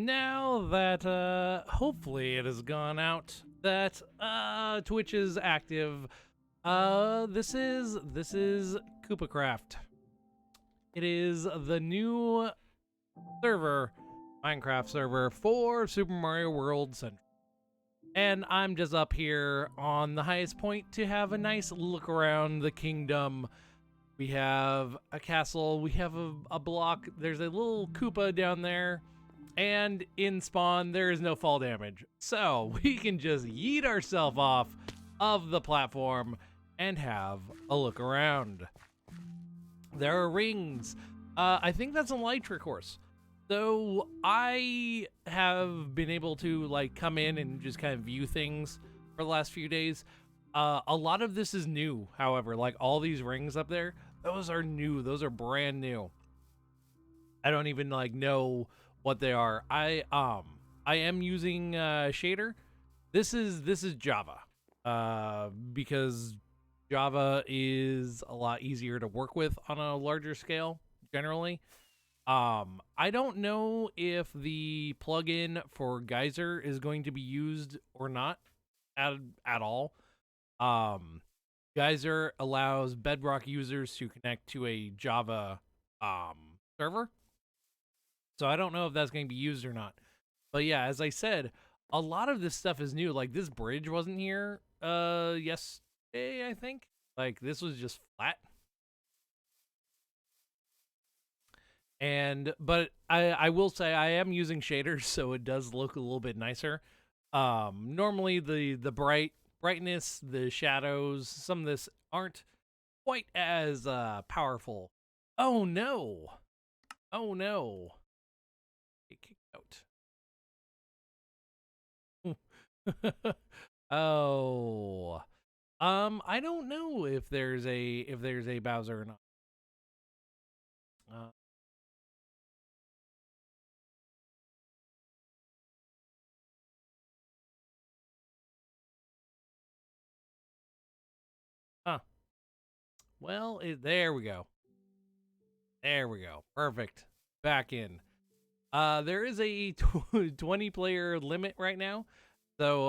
now that hopefully it has gone out that Twitch is active, this is KoopCraft. It is the new server, Minecraft server for Super Mario World Central. And I'm just up here on the highest point to have a nice look around the kingdom. We have a castle, we have a block, there's a little Koopa down there, and in spawn, there is no fall damage. So we can just yeet ourselves off of the platform and have a look around. There are rings. I think that's a Elytra course. So I have been able to like come in and just kind of view things for the last few days. A lot of this is new, however, like all these rings up there, those are new. Those are brand new. I don't even like know what they are. I am using shader. This is Java. Because Java is a lot easier to work with on a larger scale generally. I don't know if the plugin for Geyser is going to be used or not at all. Geyser allows Bedrock users to connect to a Java server. So I don't know if that's going to be used or not. But yeah, as I said, a lot of this stuff is new. Like this bridge wasn't here yesterday, I think. Like this was just flat. But I will say I am using shaders, so it does look a little bit nicer. Normally the brightness, the shadows, some of this aren't quite as powerful. Oh no. Oh no. Get kicked out. Oh. I don't know if there's a Bowser or not. Well, there we go. There we go. Perfect. Back in. There is a 20 player limit right now. So,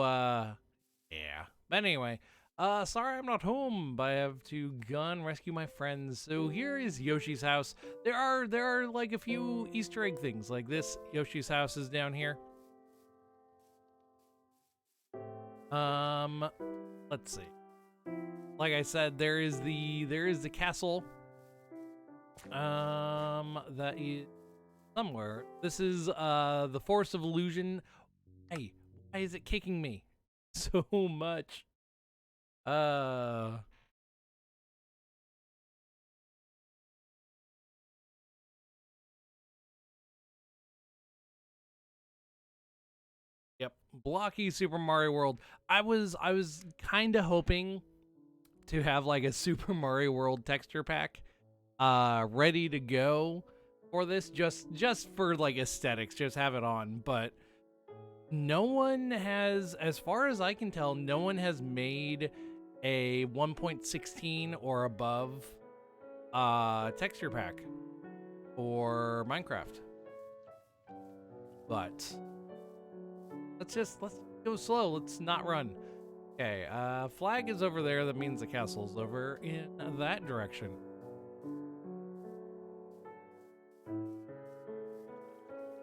yeah. But anyway, sorry I'm not home, but I have to go and rescue my friends. So here is Yoshi's house. There are like a few Easter egg things like this. Yoshi's house is down here. Let's see. Like I said, there is the castle. That is somewhere. This is the Force of Illusion. Hey, why is it kicking me so much? Yep, blocky Super Mario World. I was kind of hoping to have like a Super Mario World texture pack ready to go for this, just for like aesthetics, just have it on. But no one has, as far as I can tell, no one has made a 1.16 or above texture pack for Minecraft. But let's go slow. Let's not run. Okay, flag is over there. That means the castle's over in that direction.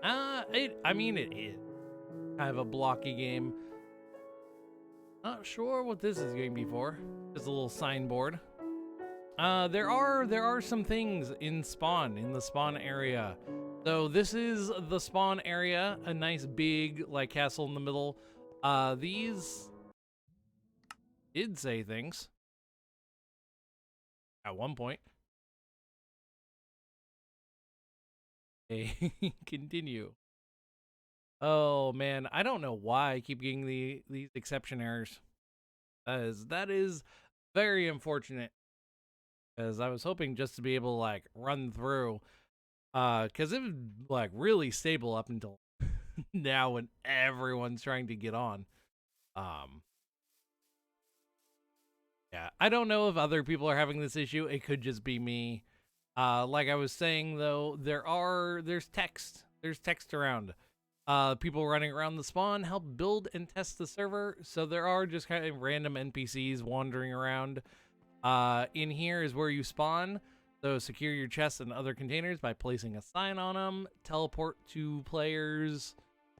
I mean, it is kind of a blocky game. Not sure what this is going to be for. Just a little signboard. There are some things in the spawn area. So this is the spawn area, a nice big like castle in the middle. These did say things at one point. Okay, continue. Oh man, I don't know why I keep getting these exception errors. That is very unfortunate. Because I was hoping just to be able to like run through. Because it was like really stable up until now when everyone's trying to get on. Yeah, I don't know if other people are having this issue. It could just be me. Like I was saying though, there's text. There's text around. People running around the spawn help build and test the server, so there are just kind of random NPCs wandering around. In here is where you spawn, so secure your chests and other containers by placing a sign on them. Teleport to players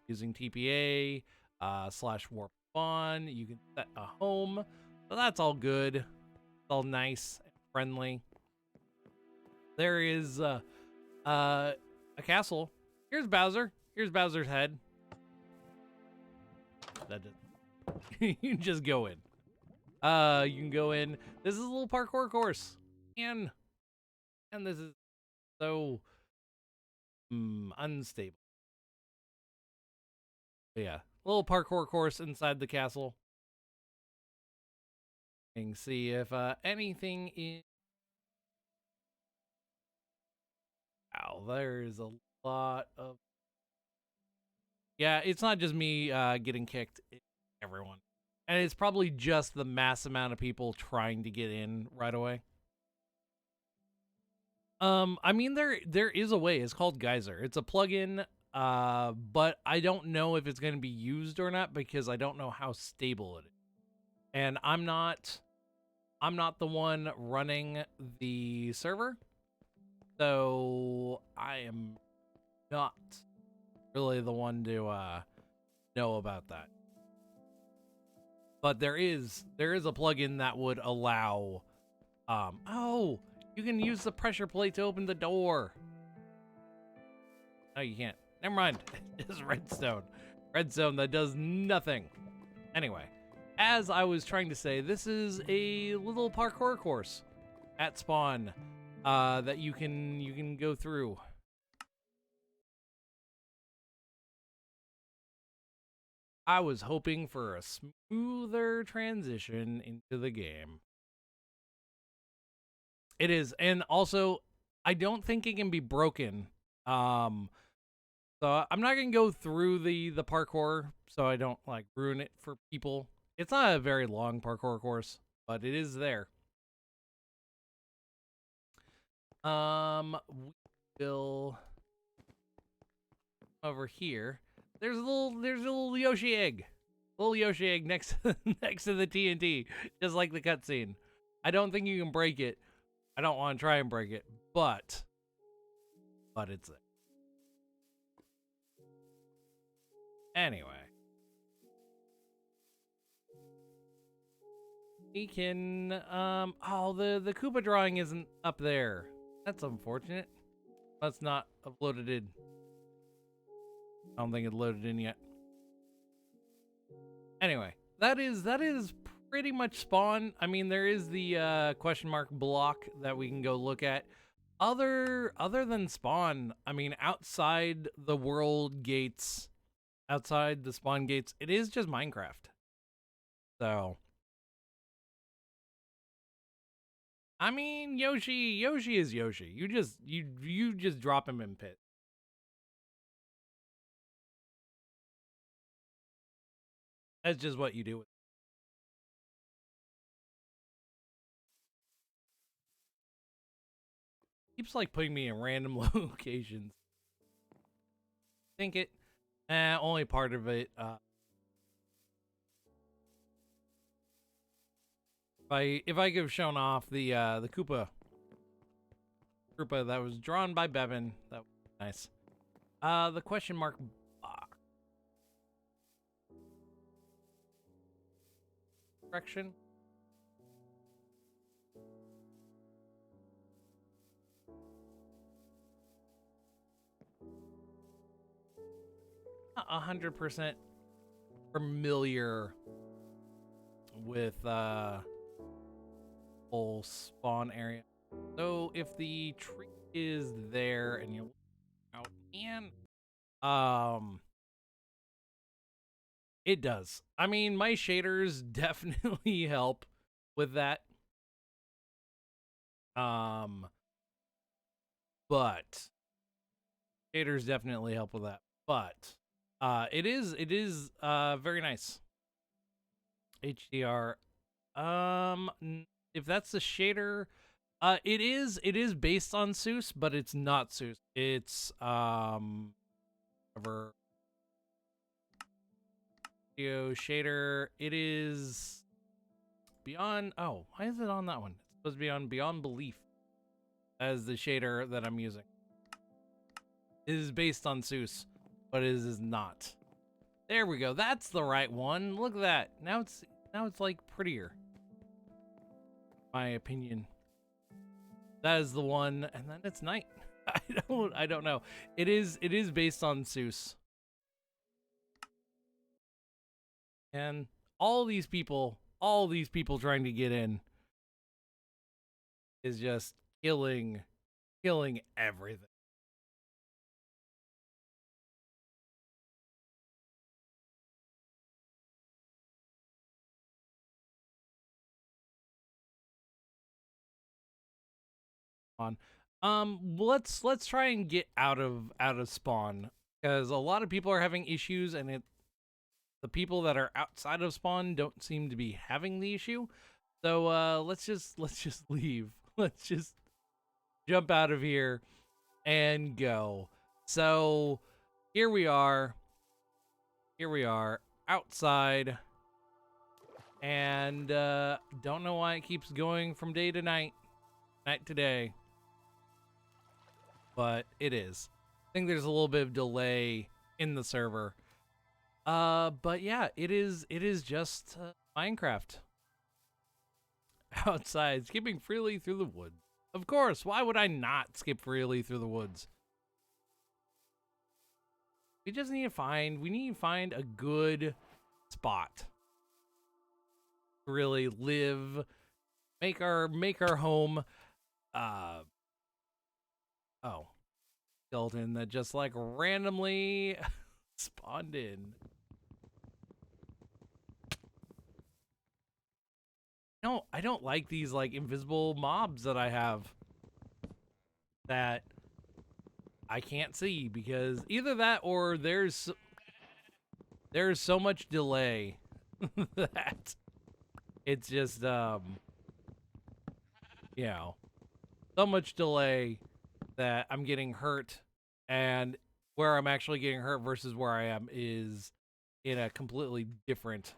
using TPA / warp spawn. You can set a home, so that's all good. It's all nice and friendly. There is a castle. Here's Bowser. Here's Bowser's head. That does. You can just go in. You can go in. This is a little parkour course, and this is so unstable. But yeah, little parkour course inside the castle. You can see if anything is. Wow, there's a lot of. Yeah, it's not just me getting kicked. It's everyone. And it's probably just the mass amount of people trying to get in right away. I mean, there is a way. It's called Geyser. It's a plugin, but I don't know if it's going to be used or not because I don't know how stable it is. And I'm not the one running the server, so I am not really the one to know about that. But there is a plugin that would allow oh, you can use the pressure plate to open the door. No, you can't. Never mind. It's redstone. Redstone that does nothing. Anyway, as I was trying to say, this is a little parkour course at spawn that you can go through. I was hoping for a smoother transition into the game. It is, and also, I don't think it can be broken. So I'm not gonna go through the parkour, so I don't like ruin it for people. It's not a very long parkour course, but it is there. We will over here. There's a little Yoshi egg. Little Yoshi egg next to, next to the TNT, just like the cutscene. I don't think you can break it. I don't want to try and break it, but it's there. Anyway. We can, oh, the Koopa drawing isn't up there. That's unfortunate. That's not uploaded in. I don't think it loaded in yet. Anyway, that is pretty much spawn. I mean, there is the question mark block that we can go look at. Other than spawn, I mean, outside the world gates, outside the spawn gates, it is just Minecraft. So, I mean, Yoshi is Yoshi. You just drop him in pit. That's just what you do. Keeps like putting me in random locations. Think it. Only part of it. If I could have shown off the Koopa that was drawn by Bevan, that was nice. The question mark box. Correction. Not 100% familiar with whole spawn area. So if the tree is there and you out and it does. I mean, my shaders definitely help with that. But shaders definitely help with that. But it is very nice. HDR. If that's the shader, it is based on Seuss, but it's not Seuss. It's whatever. Video shader. It is beyond. Oh, why is it on that one? It's supposed to be on Beyond Belief as the shader that I'm using. It is based on Seuss, but it is not. There we go. That's the right one. Look at that. Now it's like prettier. My opinion. That is the one, and then it's night. I don't know. It is based on Seuss. And all these people trying to get in is just killing everything. Let's try and get out of spawn, because a lot of people are having issues, and the people that are outside of spawn don't seem to be having the issue. So let's just leave. Let's just jump out of here and go. So here we are outside, and don't know why it keeps going from day to night to day, but it is. I think there's a little bit of delay in the server. But yeah, it is just Minecraft outside, skipping freely through the woods. Of course, why would I not skip freely through the woods? We just need to find a good spot to really live, make our home. Oh, skeleton that just like randomly spawned in. No, I don't like these like invisible mobs that I have that I can't see, because either that or there's so much delay that it's just you know, so much delay that I'm getting hurt, and where I'm actually getting hurt versus where I am is in a completely different.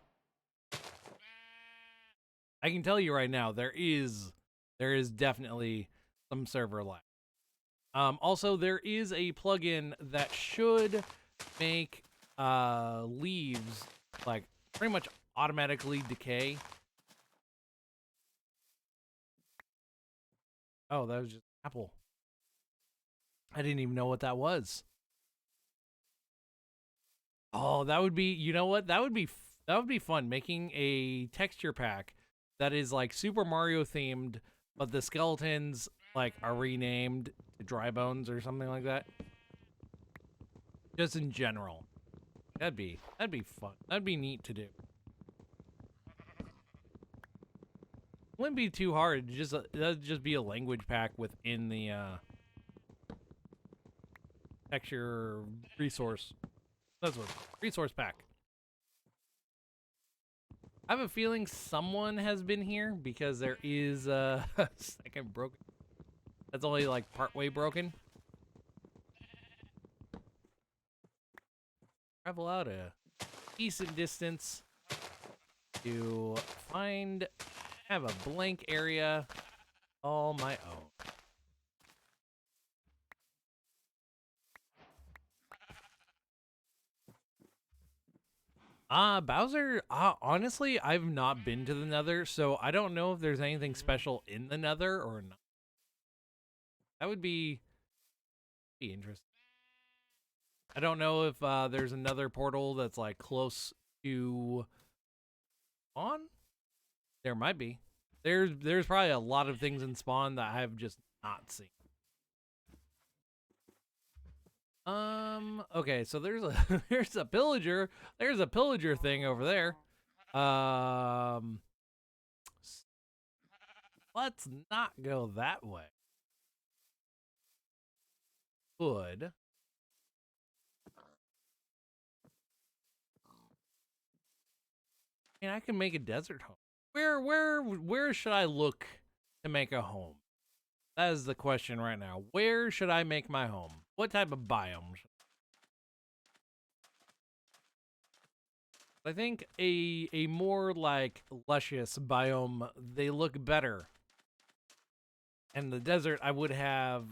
I can tell you right now, there is definitely some server lag. Also, there is a plugin that should make leaves like pretty much automatically decay. Oh, that was just apple. I didn't even know what that was. Oh, that would be, you know what? That would be fun, making a texture pack that is like Super Mario themed, but the skeletons like are renamed to Dry Bones or something like that. Just in general. That'd be fun. That'd be neat to do. Wouldn't be too hard. That'd just be a language pack within the texture resource. That's what resource pack. I have a feeling someone has been here, because there is a second broken. That's only like partway broken. Travel out a decent distance to have a blank area all my own. Bowser, honestly, I've not been to the Nether, so I don't know if there's anything special in the Nether or not. That would be interesting. I don't know if there's another portal that's like close to Spawn. There might be. There's probably a lot of things in Spawn that I've just not seen. Okay, so there's a there's a pillager thing over there. Let's not go that way. Wood. And I can make a desert home. Where should I look to make a home? That is the question right now. Where should I make my home? What type of biome? I think a more like luscious biome, they look better. And the desert, I would have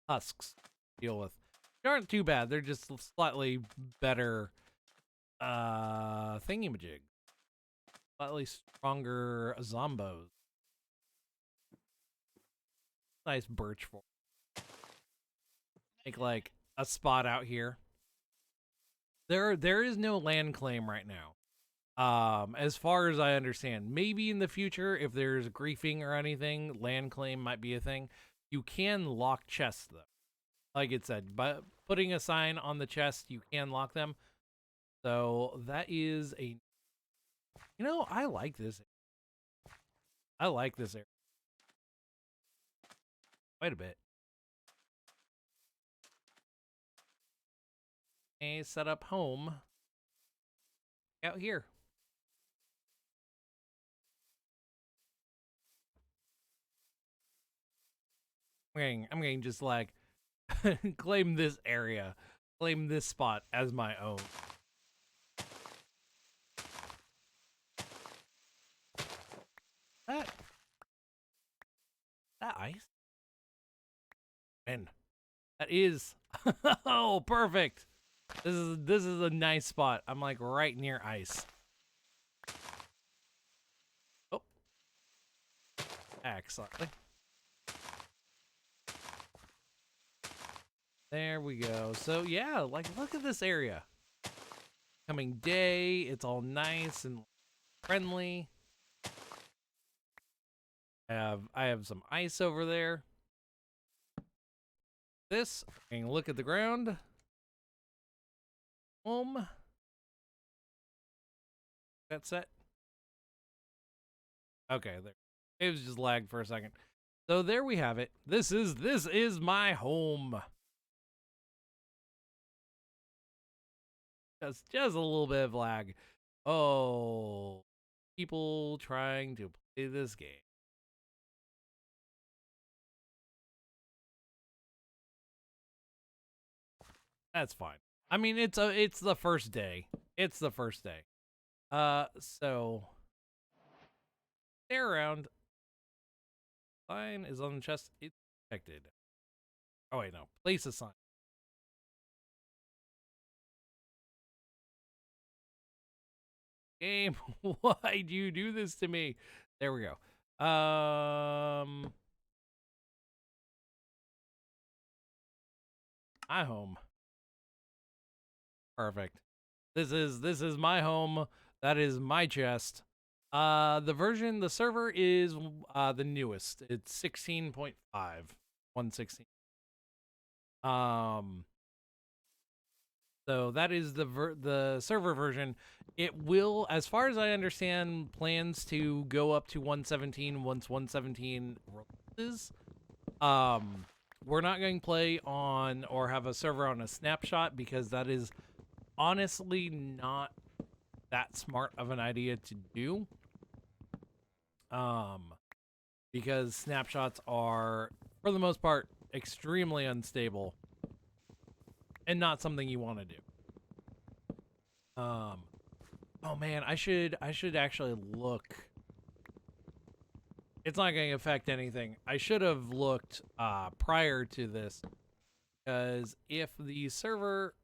husks to deal with. They aren't too bad. They're just slightly better thingamajig. Slightly stronger zombos. Nice birch for. Make like a spot out here. There is no land claim right now. As far as I understand, maybe in the future, if there's griefing or anything, land claim might be a thing. You can lock chests though. Like it said, but putting a sign on the chest, you can lock them. So that is a, you know, I like this. I like this area quite a bit. A set up home out here. I'm going to just like claim this area, claim this spot as my own. That ice? Man, that is oh, perfect. This is a nice spot. I'm like right near ice. Oh, excellent. There we go. So yeah, like look at this area. Coming day, it's all nice and friendly. I have some ice over there. This, and look at the ground. Home. That's set. Okay, there. It was just lagged for a second. So there we have it. This is my home. Just a little bit of lag. Oh, people trying to play this game. That's fine. I mean, it's the first day. It's the first day. So stay around. Sign is on the chest. It's protected. Oh wait, no. Place a sign. Game, why do you do this to me? There we go. My home. Perfect. This is my home. That is my chest. The server is the newest. It's 16.5. 116. So that is the server version. It will, as far as I understand, plans to go up to 117 once 117 releases. We're not going to play on or have a server on a snapshot because that is honestly not that smart of an idea to do. Because snapshots are, for the most part, extremely unstable and not something you want to do. Oh man, I should actually look. It's not going to affect anything. I should have looked prior to this, because if the server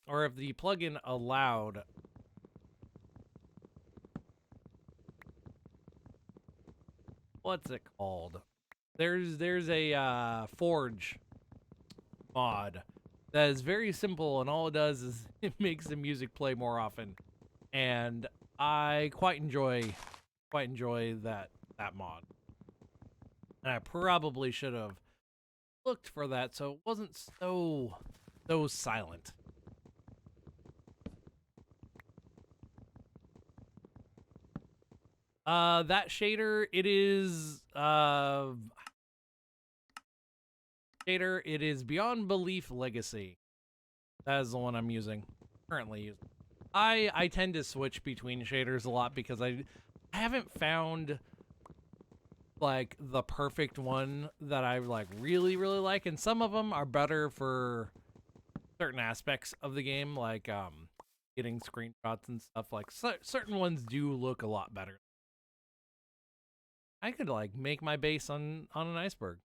or if the plugin allowed what's it called? There's a Forge mod that is very simple, and all it does is it makes the music play more often, and I quite enjoy that mod. And I probably should have looked for that so it wasn't so silent. That shader, it is it is Beyond Belief Legacy. That is the one I'm using, currently using. I tend to switch between shaders a lot because I haven't found like the perfect one that I like really like, and some of them are better for certain aspects of the game, like getting screenshots and stuff. Like certain ones do look a lot better. I could like make my base on an iceberg.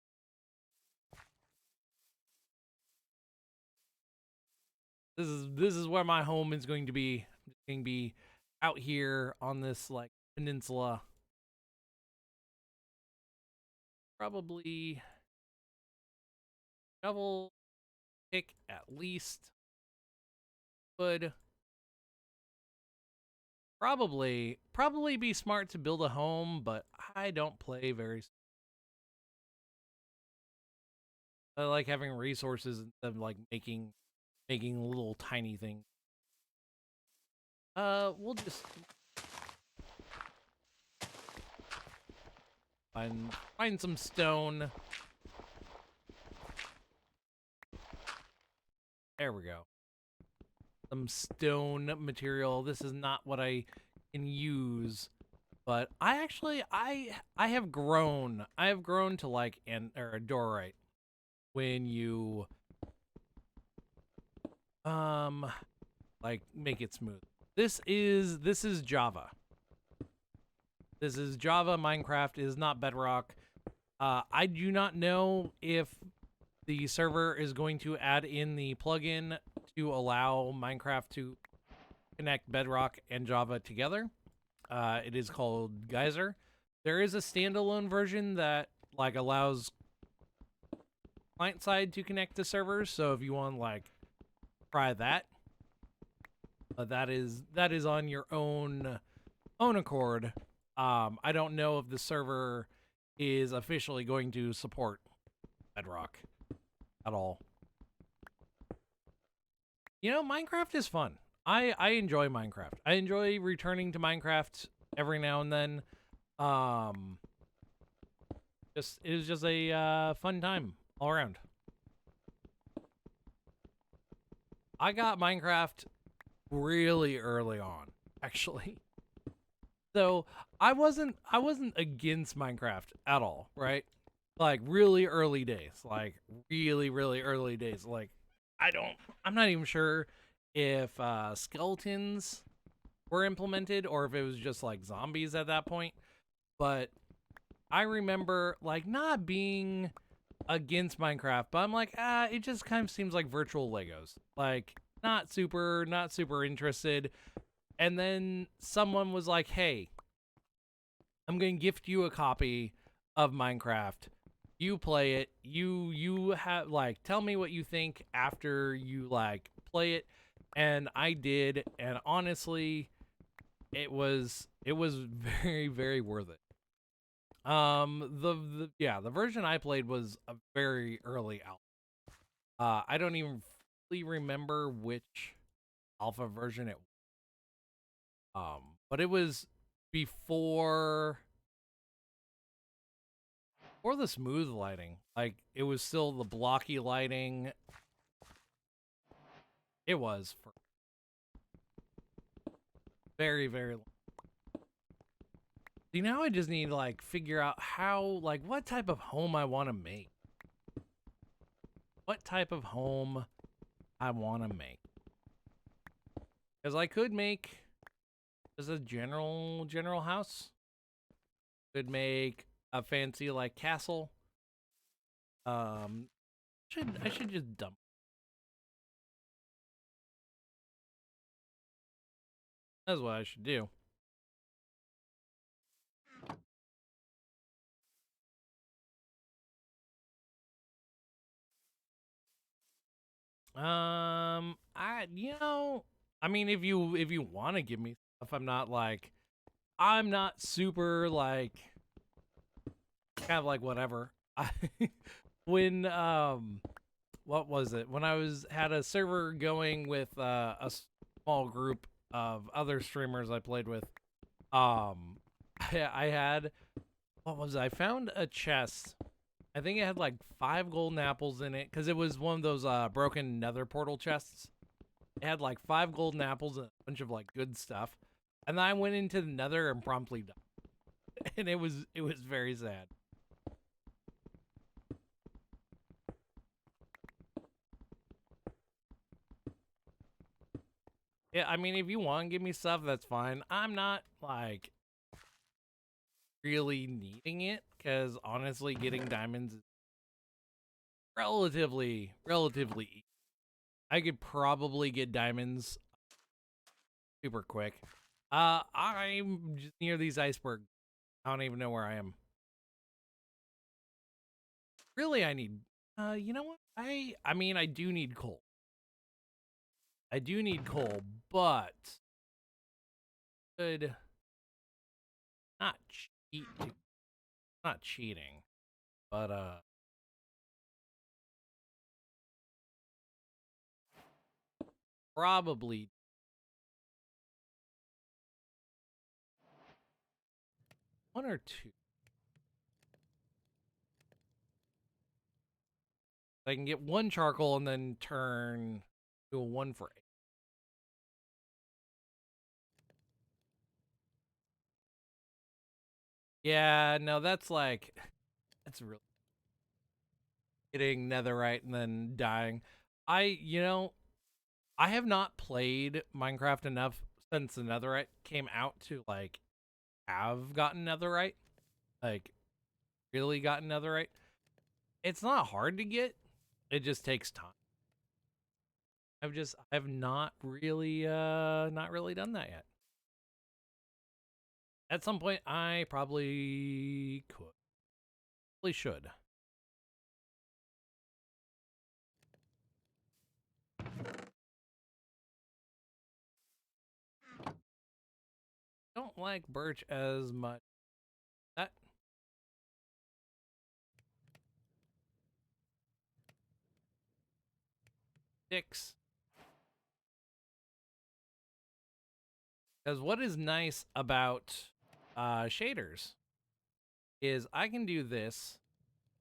This is where my home is going to be. I'm just going to be out here on this like peninsula. Probably shovel pick at least. Would probably be smart to build a home, but I don't play very. I like having resources instead of like making little tiny things. We'll just find some stone. There we go. Some stone material. This is not what I can use, but I actually I have grown. I have grown to like a dorite when you like make it smooth. This is Java. This is Java. Minecraft is not Bedrock. I do not know if the server is going to add in the plugin to allow Minecraft to connect Bedrock and Java together. It is called Geyser. There is a standalone version that like allows client side to connect to servers. So if you want to like try that, that is on your own accord. I don't know if the server is officially going to support Bedrock at all. You know, Minecraft is fun. I enjoy Minecraft. I enjoy returning to Minecraft every now and then. It was just a fun time all around. I got Minecraft really early on, actually. So I wasn't against Minecraft at all, right? Like really early days, like really early days. Like I'm not even sure if skeletons were implemented or if it was just like zombies at that point. But I remember like not being against Minecraft, but I'm like, it just kind of seems like virtual Legos. Like not super interested. And then someone was like, hey, I'm going to gift you a copy of Minecraft. You play it. You have like tell me what you think after you like play it. And I did, and honestly, it was very worth it. The version I played was a very early alpha. I don't even really remember which alpha version it was. But it was before the smooth lighting. Like it was still the blocky lighting. It was for very long. See, now I just need to like figure out how, like, what type of home I want to make. What type of home I want to make. Because I could make just a general house. Could make a fancy like castle. I should just dump. That's what I should do. I mean, if you want to give me stuff, I'm not super like, kind of like whatever. When what was it? When I had a server going with a small group of other streamers I played with, I had, what was it? I found a chest. I think it had like 5 golden apples in it because it was one of those broken nether portal chests. It had like 5 golden apples and a bunch of like good stuff. And then I went into the nether and promptly died. And it was very sad. Yeah, I mean, if you want to give me stuff, that's fine. I'm not, like, really needing it, because honestly, getting diamonds is relatively easy. I could probably get diamonds super quick. I'm just near these icebergs. I don't even know where I am. Really, I need, you know what? I mean, I do need coal. I do need coal, but could not cheat, not cheating, but, probably one or two. I can get one charcoal and then turn to a 1 for 8. Yeah, no, that's like, that's really getting netherite and then dying. You know, I have not played Minecraft enough since the netherite came out to, like, have gotten netherite. Like, really gotten netherite. It's not hard to get. It just takes time. I've not really done that yet. At some point I probably could. Probably should. Don't like birch as much. That sticks. Because what is nice about shaders is I can do this.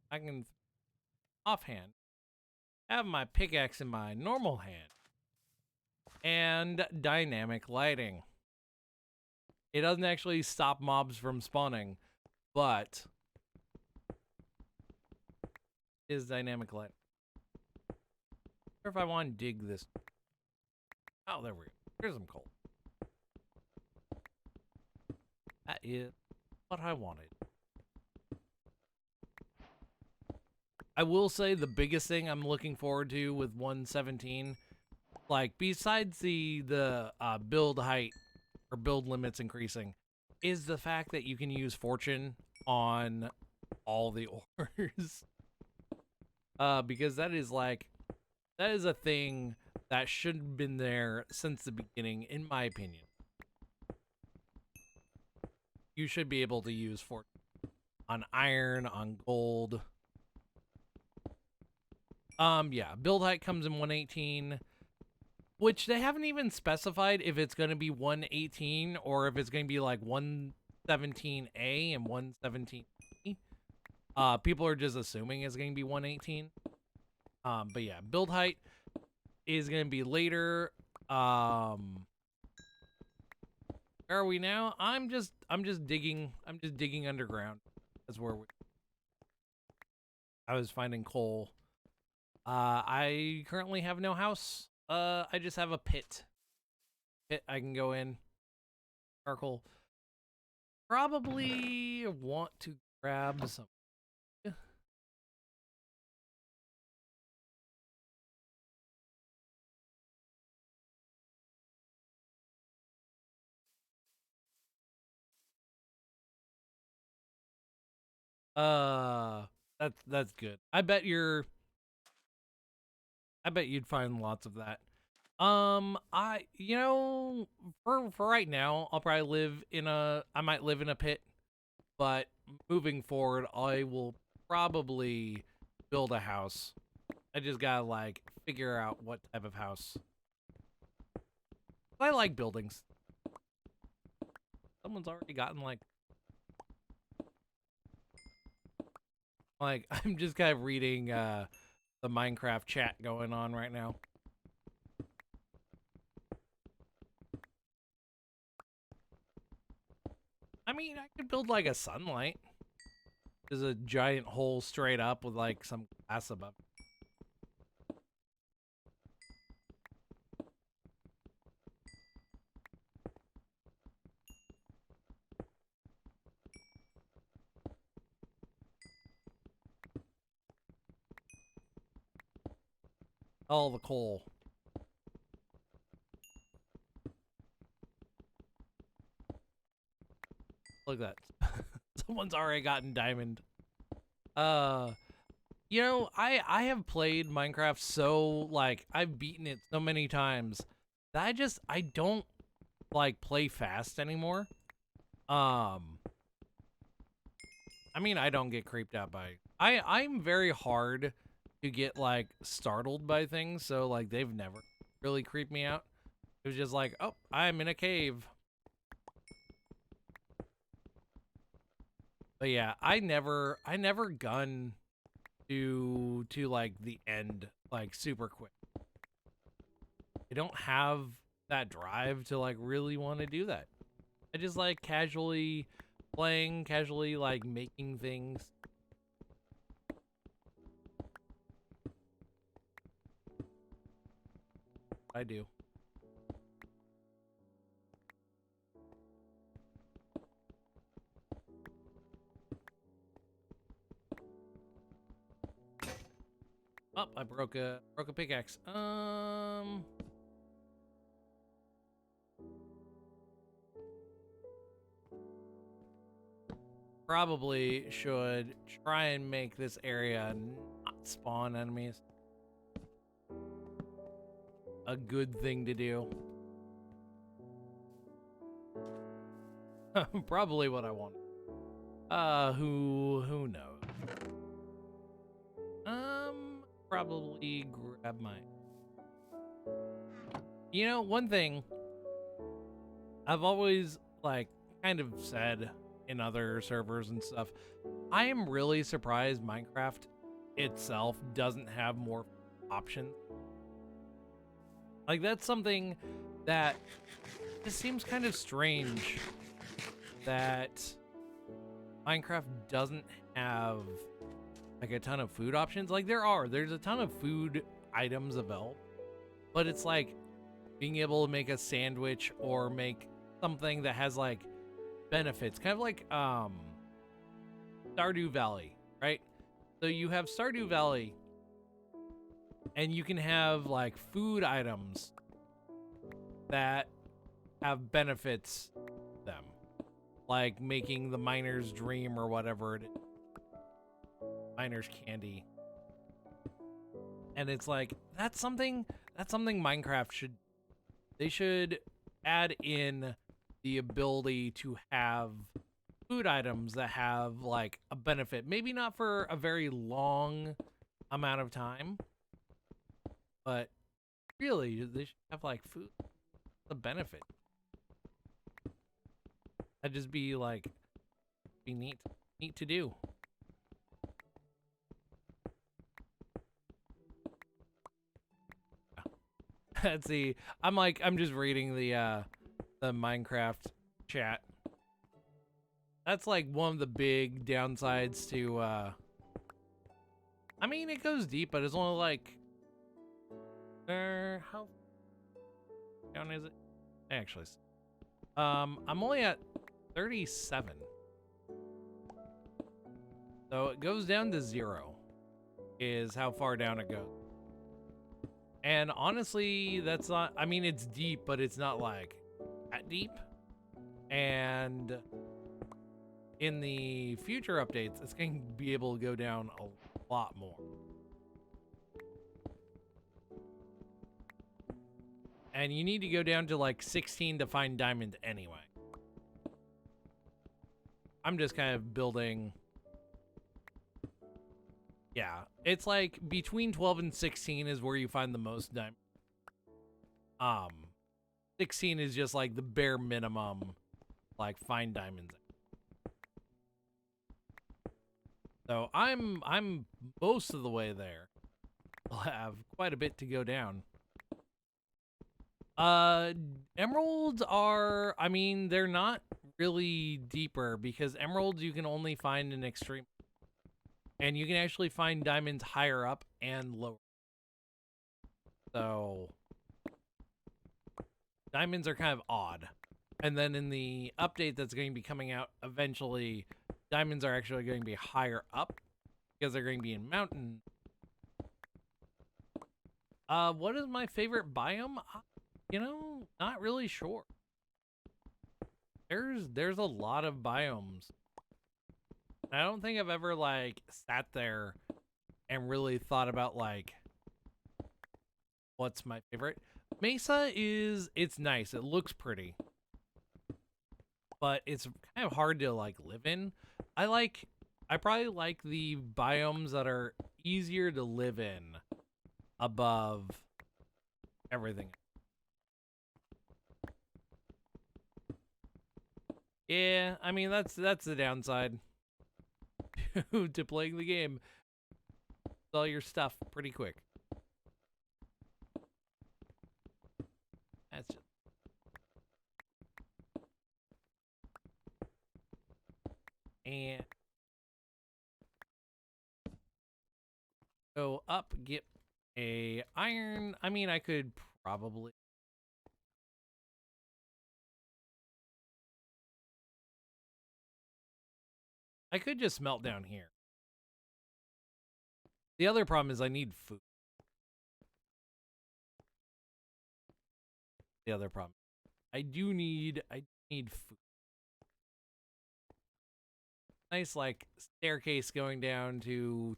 I can offhand have my pickaxe in my normal hand and dynamic lighting. It doesn't actually stop mobs from spawning, but is dynamic light. Or if I want to dig this. Oh, there we go. Here's some coal. That is what I wanted. I will say the biggest thing I'm looking forward to with 117, like besides the build height or build limits increasing, is the fact that you can use fortune on all the ores. Because that is a thing that should have been there since the beginning, in my opinion. You should be able to use fortune on iron, on gold. Yeah, build height comes in 118, which they haven't even specified if it's going to be 118 or if it's going to be like 117A and 117E. People are just assuming it's going to be 118. But yeah, build height is going to be later. Where are we now? I'm just digging. I'm just digging underground. That's where I was finding coal. I currently have no house. I just have a pit. Pit I can go in. Charcoal. Probably want to grab some. Uh, that's good. I bet you'd find lots of that. For right now, I'll probably I might live in a pit, but moving forward, I will probably build a house. I just gotta, like, figure out what type of house. I like buildings. Someone's already gotten, I'm just kind of reading, the Minecraft chat going on right now. I mean, I could build, like, a sunlight. There's a giant hole straight up with, like, some glass above. All the coal. Look at that. Someone's already gotten diamond. You know, I have played Minecraft so, like, I've beaten it so many times that I don't, like, play fast anymore. I mean, I don't get creeped out by... I'm very hard to get, like, startled by things, so, like, they've never really creeped me out. It was just like, oh, I'm in a cave. But yeah, I never gun to like the end like super quick. I don't have that drive to like really want to do that. I just like casually playing, casually like making things. I do. Oh, I broke a pickaxe. Probably should try and make this area not spawn enemies. A good thing to do. Probably what I want. Who knows? Probably grab mine. You know, one thing I've always like kind of said in other servers and stuff, I am really surprised Minecraft itself doesn't have more options. Like that's something that just seems kind of strange that Minecraft doesn't have like a ton of food options. Like there's a ton of food items available, but it's like being able to make a sandwich or make something that has like benefits, kind of like Stardew Valley, right? So you have Stardew Valley and you can have like food items that have benefits to them, like making the miner's dream or whatever it is. Miner's candy. And it's like that's something Minecraft should add in the ability to have food items that have like a benefit. Maybe not for a very long amount of time, but really they should have like food, the benefit. That'd just be like neat to do. Let's see. I'm just reading the Minecraft chat. That's like one of the big downsides to I mean it goes deep, but it's only like how down is it? Actually, I'm only at 37. So it goes down to 0 is how far down it goes. And honestly, that's not, I mean, it's deep, but it's not like that deep. And in the future updates, it's going to be able to go down a lot more. And you need to go down to like 16 to find diamond anyway. I'm just kind of building. Yeah, it's like between 12 and 16 is where you find the most diamond. 16 is just like the bare minimum, like find diamonds. So I'm most of the way there. I'll have quite a bit to go down. Emeralds are, I mean, they're not really deeper because emeralds you can only find in extreme. And you can actually find diamonds higher up and lower. So diamonds are kind of odd. And then in the update that's going to be coming out eventually, diamonds are actually going to be higher up because they're going to be in mountain. What is my favorite biome? You know, not really sure. There's a lot of biomes. I don't think I've ever like sat there and really thought about like what's my favorite. Mesa it's nice. It looks pretty. But it's kind of hard to like live in. I probably like the biomes that are easier to live in above everything. Yeah, I mean that's the downside to playing the game. All your stuff pretty quick. That's just and go up, get a iron. I mean, I could probably. I could just melt down here. The other problem is I need food. The other problem. I need food. Nice like staircase going down to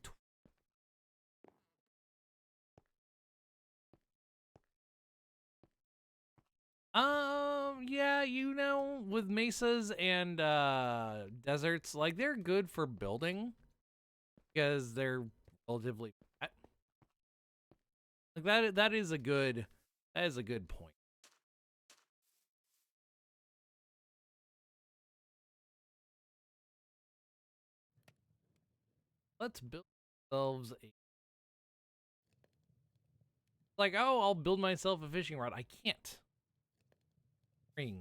yeah, you know, with mesas and deserts, like they're good for building because they're relatively flat. Like that is a good point. Let's build ourselves a like, oh, I'll build myself a fishing rod. I can't. Ring.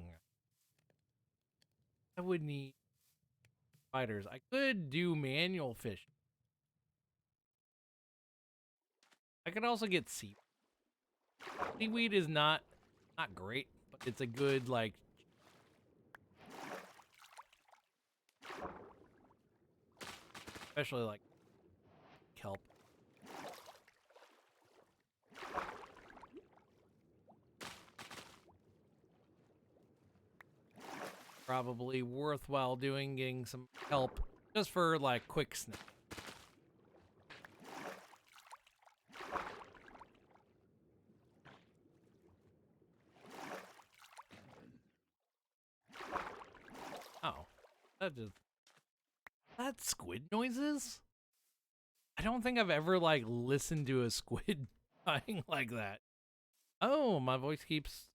I would need spiders. I could do manual fishing. I could also get seaweed. Seaweed is not great, but it's a good like especially like kelp. Probably worthwhile getting some kelp just for like quick snack. Oh, that's squid noises? I don't think I've ever like listened to a squid dying like that. Oh, my voice keeps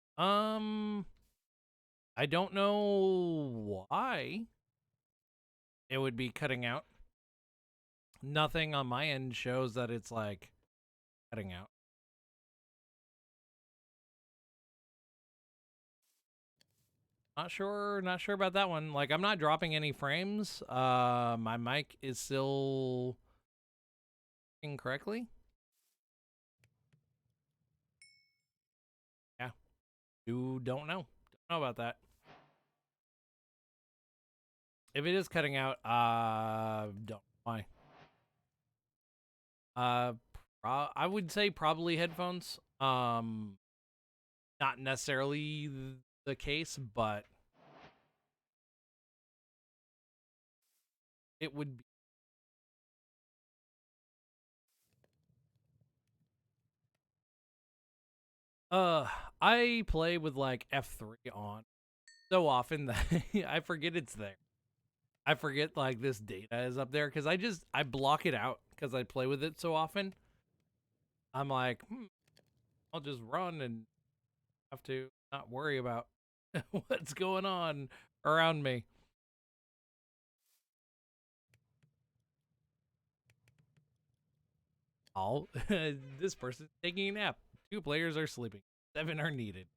I don't know why it would be cutting out. Nothing on my end shows that it's like cutting out. Not sure about that one. Like I'm not dropping any frames. My mic is still working correctly. Yeah. You don't know. Don't know about that. If it is cutting out, don't know why. I would say probably headphones. Not necessarily the case, but it would be. Uh, I play with like F3 on so often that I forget it's there. I forget like this data is up there because I block it out because I play with it so often. I'm like, I'll just run and have to not worry about what's going on around me. All this person's taking a nap. 2 players are sleeping. 7 are needed.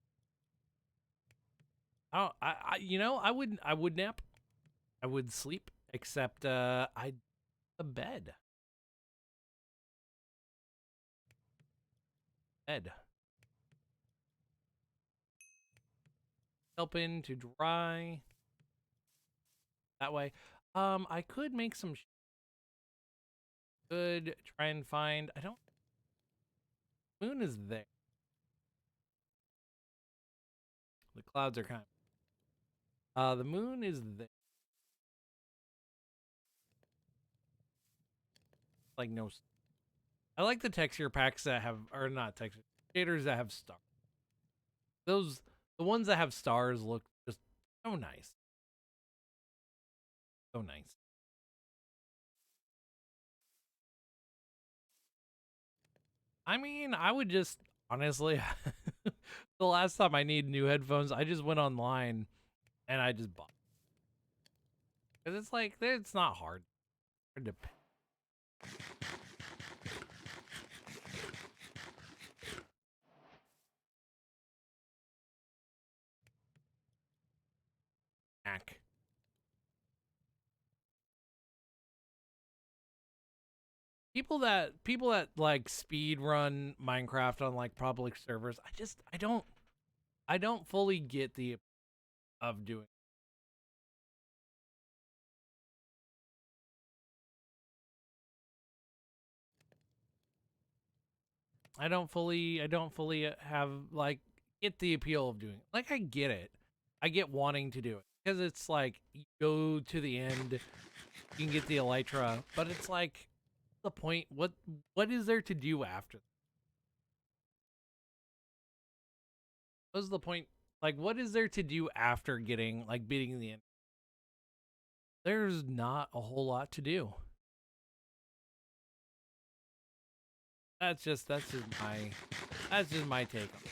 Oh, you know, I would nap. I would sleep, except I'd a bed. Bed. Helping to dry. That way. I could make some. Could try and find. I don't. Moon is there. The clouds are kind of. The moon is there. Like no. I like the texture packs that have, or not texture shaders that have stars. Those, the ones that have stars look just so nice. So nice. I mean, I would just honestly, the last time I need new headphones, I just went online and I just bought. Cause it's like it's not hard to pick. People that like speed run Minecraft on like public servers, I don't fully get the of doing. I don't fully have like get the appeal of doing it. Like I get it. I get wanting to do it because it's like you go to the end, you can get the elytra, but it's like the point. What is there to do after? What's the point? Like what is there to do after getting like beating the end? There's not a whole lot to do. That's just my take on it.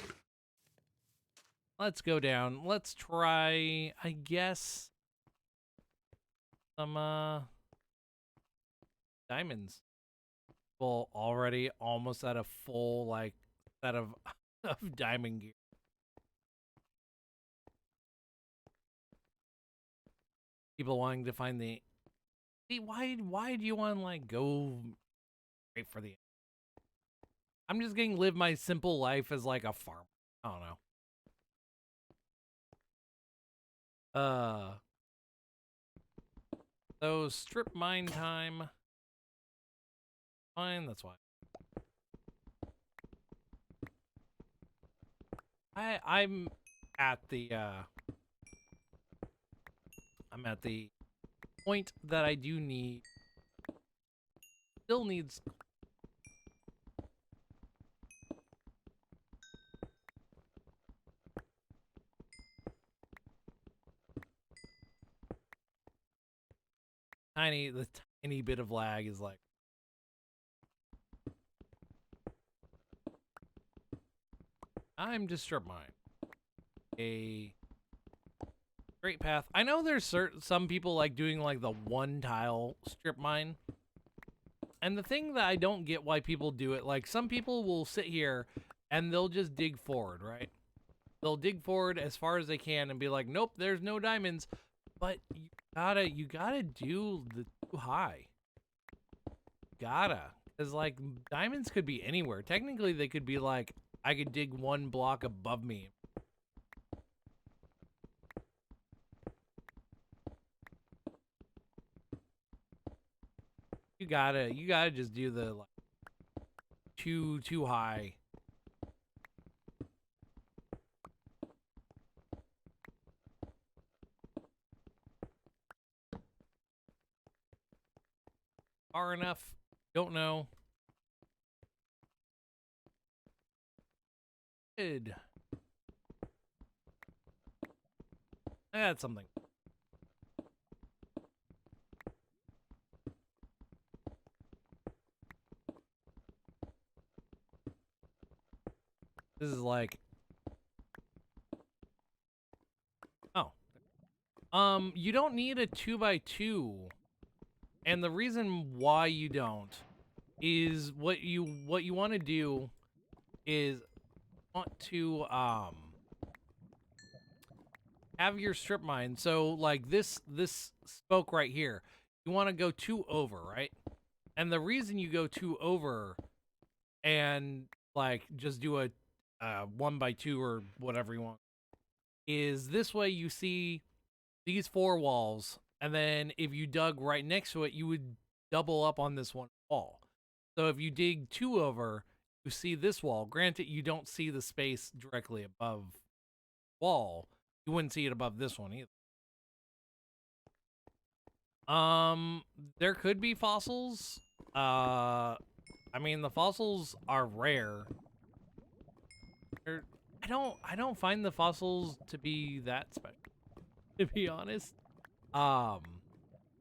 Let's go down. Let's try, I guess, some diamonds. Well, already almost at a full like set of of diamond gear. People wanting to find the. See, why do you want to like go straight for the? I'm just getting live my simple life as like a farmer. I don't know. So strip mine time. Fine, that's why. I'm at the I'm at the point that I do need still needs the tiny bit of lag is like I'm just strip mine. A straight path. I know there's some people like doing like the one tile strip mine. And the thing that I don't get why people do it, like some people will sit here and they'll just dig forward, right? They'll dig forward as far as they can and be like, nope, there's no diamonds. But you gotta do the too high. Gotta. Because like diamonds could be anywhere. Technically they could be like, I could dig one block above me. You gotta just do the like too high. Far enough? Don't know. Good. I got something. This is like, oh, you don't need a 2x2, and the reason why you don't is what you want to do is want to have your strip mine. So like this spoke right here, you want to go 2 over, right? And the reason you go 2 over and like just do a 1x2 or whatever you want is this way you see these 4 walls, and then if you dug right next to it, you would double up on this one wall. So if you dig 2 over, you see this wall. Granted, you don't see the space directly above wall. You wouldn't see it above this one either. There could be fossils. I mean, the fossils are rare. I don't find the fossils to be that special, to be honest.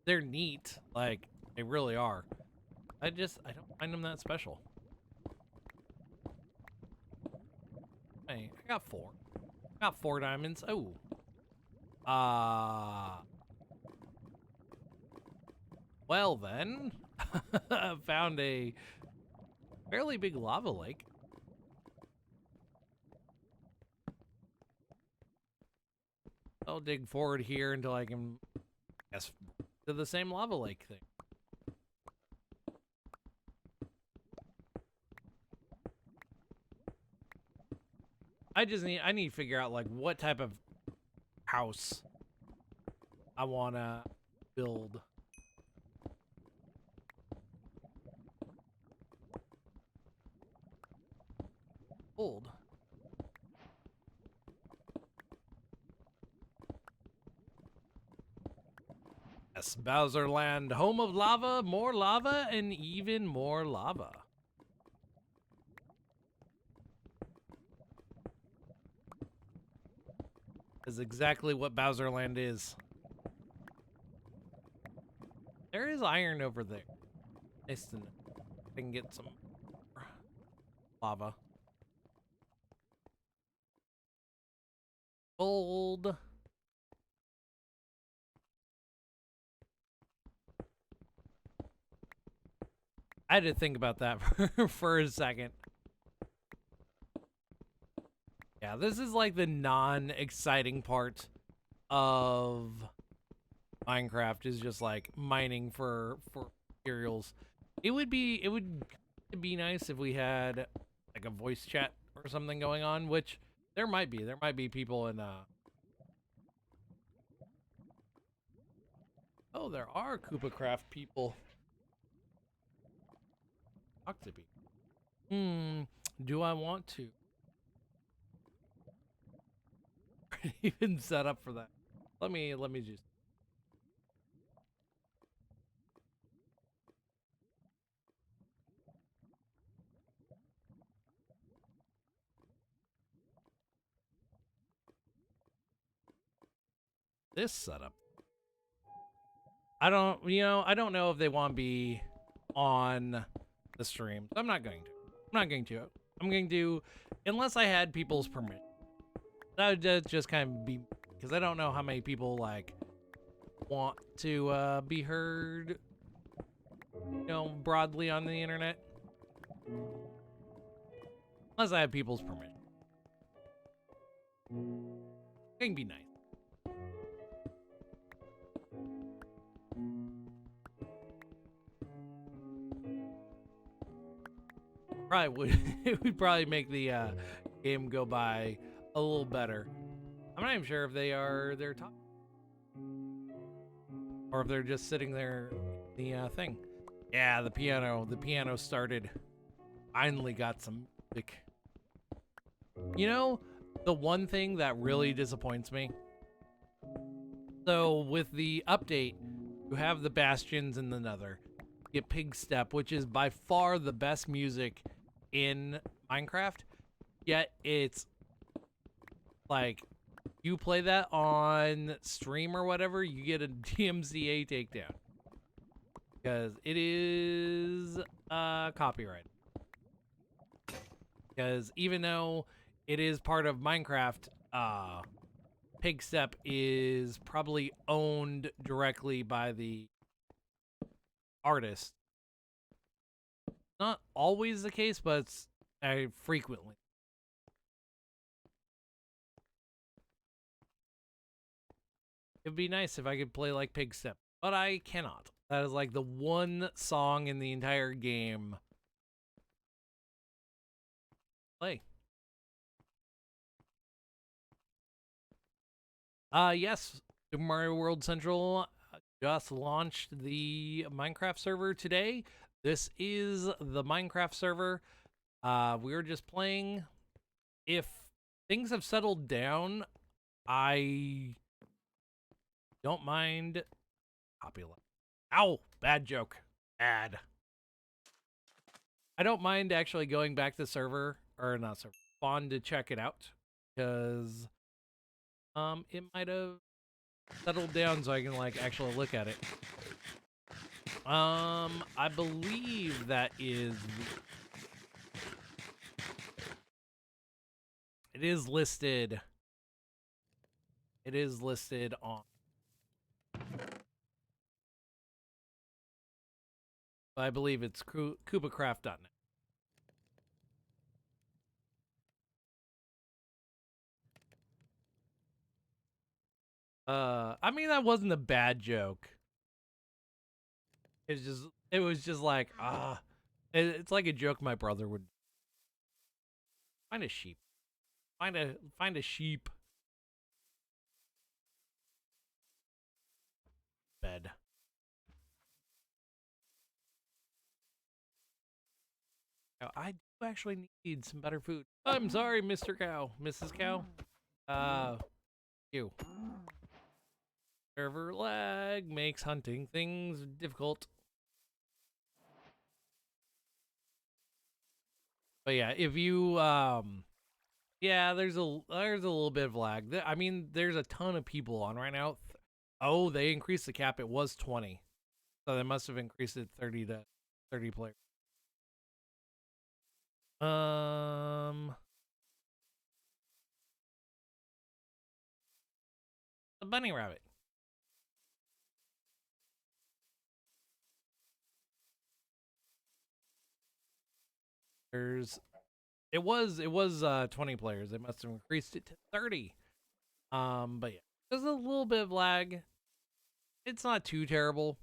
They're neat, like they really are. I don't find them that special. Hey, I got 4. I got 4 diamonds. Oh. Well then, found a fairly big lava lake. I'll dig forward here until I can, guess, to the same lava lake thing. I need to figure out like what type of house I want to build. Old. Yes, Bowser Land, home of lava, and even more lava. Is exactly what Bowser Land is. There is iron over there. Nice to know. I can get some lava. Gold. I had to think about that for a second. Yeah, this is like the non-exciting part of Minecraft, is just like mining for materials. It would be nice if we had like a voice chat or something going on, which there might be. There might be people in oh, there are KoopCraft people. Talk to me. Do I want to even set up for that? Let me just. This setup. I don't know if they want to be on the stream. So I'm not going to. I'm going to, unless I had people's permission. That would just kind of be, because I don't know how many people like want to be heard, broadly on the internet. Unless I have people's permission. It can be nice. Probably would. It would probably make the game go by a little better. I'm not even sure if they're talking or if they're just sitting there. The thing. Yeah, the piano started. Finally got some music. The one thing that really disappoints me. So with the update, you have the Bastions in the Nether. You get Pig Step, which is by far the best music in Minecraft. Yet it's like, you play that on stream or whatever, you get a DMCA takedown because it is copyright. Because even though it is part of Minecraft, Pig Step is probably owned directly by the artist. Not always the case, but it's frequently. It'd be nice if I could play like Pig Step, but I cannot. That is like the one song in the entire game. Play. Yes, Super Mario World Central just launched the Minecraft server today. This is the Minecraft server. We were just playing. If things have settled down, I don't mind. Copyright. Ow! Bad joke. Bad. I don't mind actually going back to server, or not server, spawn to check it out. Because, it might have settled down so I can, like, actually look at it. I believe that is... It is listed. It is listed on... I believe it's KoopCraft.net. I mean, that wasn't a bad joke. It was just like, it's like a joke my brother would. Find a sheep. Find a sheep. Bed. Now, I do actually need some better food. I'm sorry, Mr. Cow. Mrs. Cow. You. Server lag makes hunting things difficult. But yeah, if you yeah, there's a little bit of lag. I mean, there's a ton of people on right now. Oh, they increased the cap. It was 20. So they must have increased it 30 to 30 players. A bunny rabbit. It was 20 players. They must have increased it to 30. But yeah, there's a little bit of lag. It's not too terrible.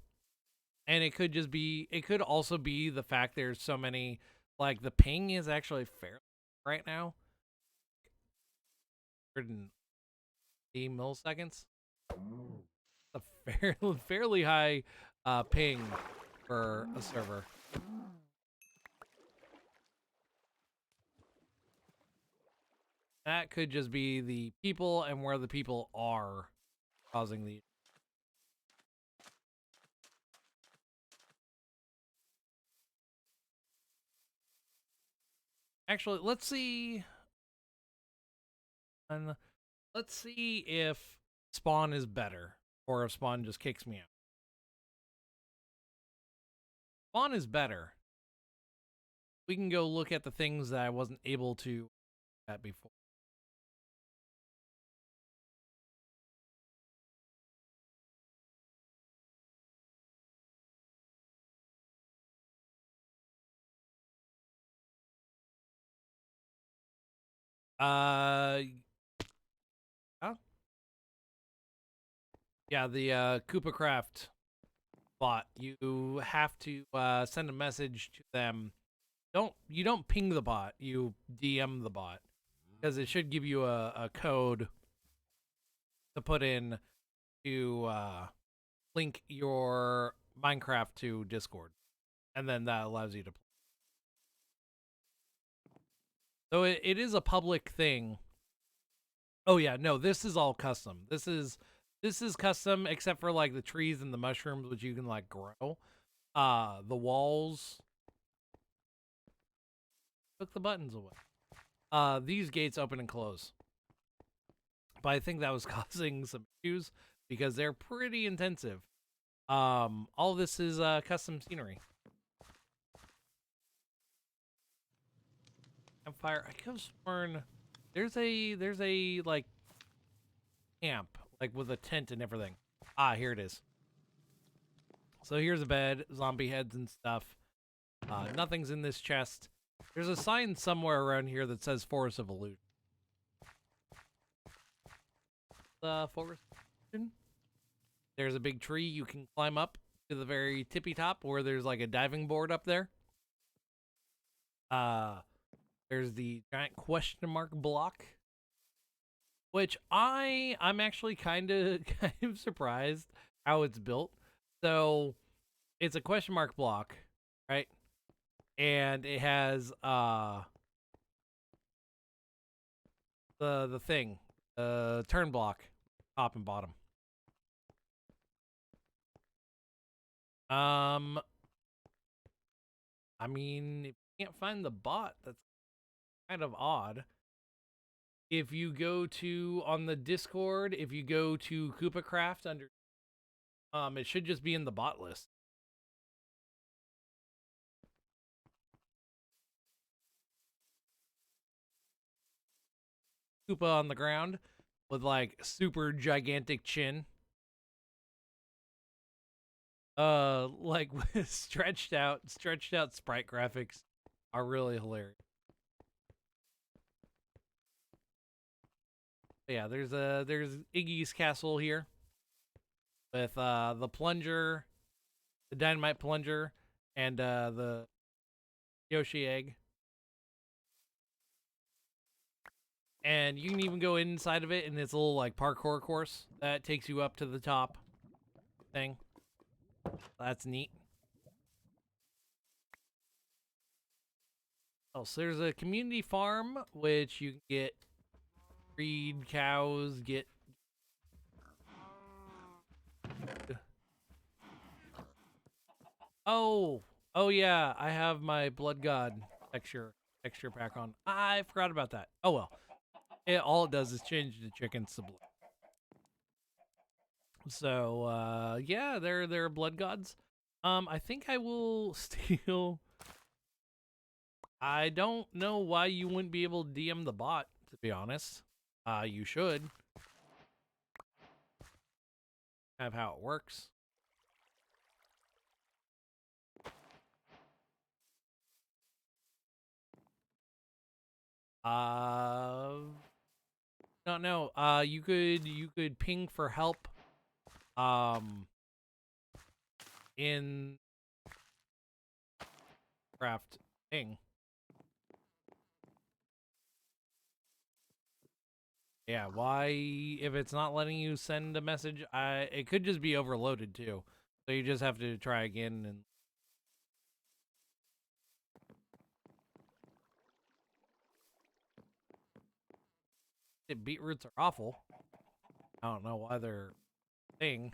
And it could also be the fact there's so many, like the ping is actually fair right now. 180 milliseconds. A fairly high ping for a server. That could just be the people and where the people are causing the... Actually, let's see. And let's see if spawn is better or if spawn just kicks me out. Spawn is better. We can go look at the things that I wasn't able to at before. Huh? Yeah, the KoopCraft bot. You have to send a message to them. You don't ping the bot. You DM the bot because it should give you a code to put in to link your Minecraft to Discord, and then that allows you to play. So it is a public thing. Oh yeah, no, this is all custom. This is custom except for like the trees and the mushrooms which you can like grow. The walls took the buttons away. These gates open and close. But I think that was causing some issues because they're pretty intensive. All this is custom scenery. Campfire. I could have sworn there's a like camp like with a tent and everything. Ah, here it is. So here's a bed, zombie heads and stuff. Nothing's in this chest. There's a sign somewhere around here that says Forest of Illusion. Forest of Illusion. There's a big tree you can climb up to the very tippy top where there's like a diving board up there. There's the giant question mark block, which I'm actually kind of surprised how it's built. So it's a question mark block, right? and it has the thing, turn block, top and bottom. I mean, if you can't find the bot, that's kind of odd. If you go to on the Discord, if you go to KoopCraft under, it should just be in the bot list. Koopa on the ground with like super gigantic chin. Like stretched out sprite graphics are really hilarious. But yeah, there's Iggy's castle here with the plunger, the dynamite plunger, and the Yoshi egg. And you can even go inside of it, and it's a little like parkour course that takes you up to the top thing. That's neat. Oh, so there's a community farm which you can get breed cows, get oh yeah, I have my blood god texture pack on. I forgot about that. Oh well. All it does is change the chickens to blood. So yeah, they're blood gods. I think I will steal. I don't know why you wouldn't be able to DM the bot, to be honest. You should. Have how it works. No. You could ping for help. In craft thing. Yeah, why if it's not letting you send a message, it could just be overloaded too. So you just have to try again and beetroots are awful. I don't know why they're a thing.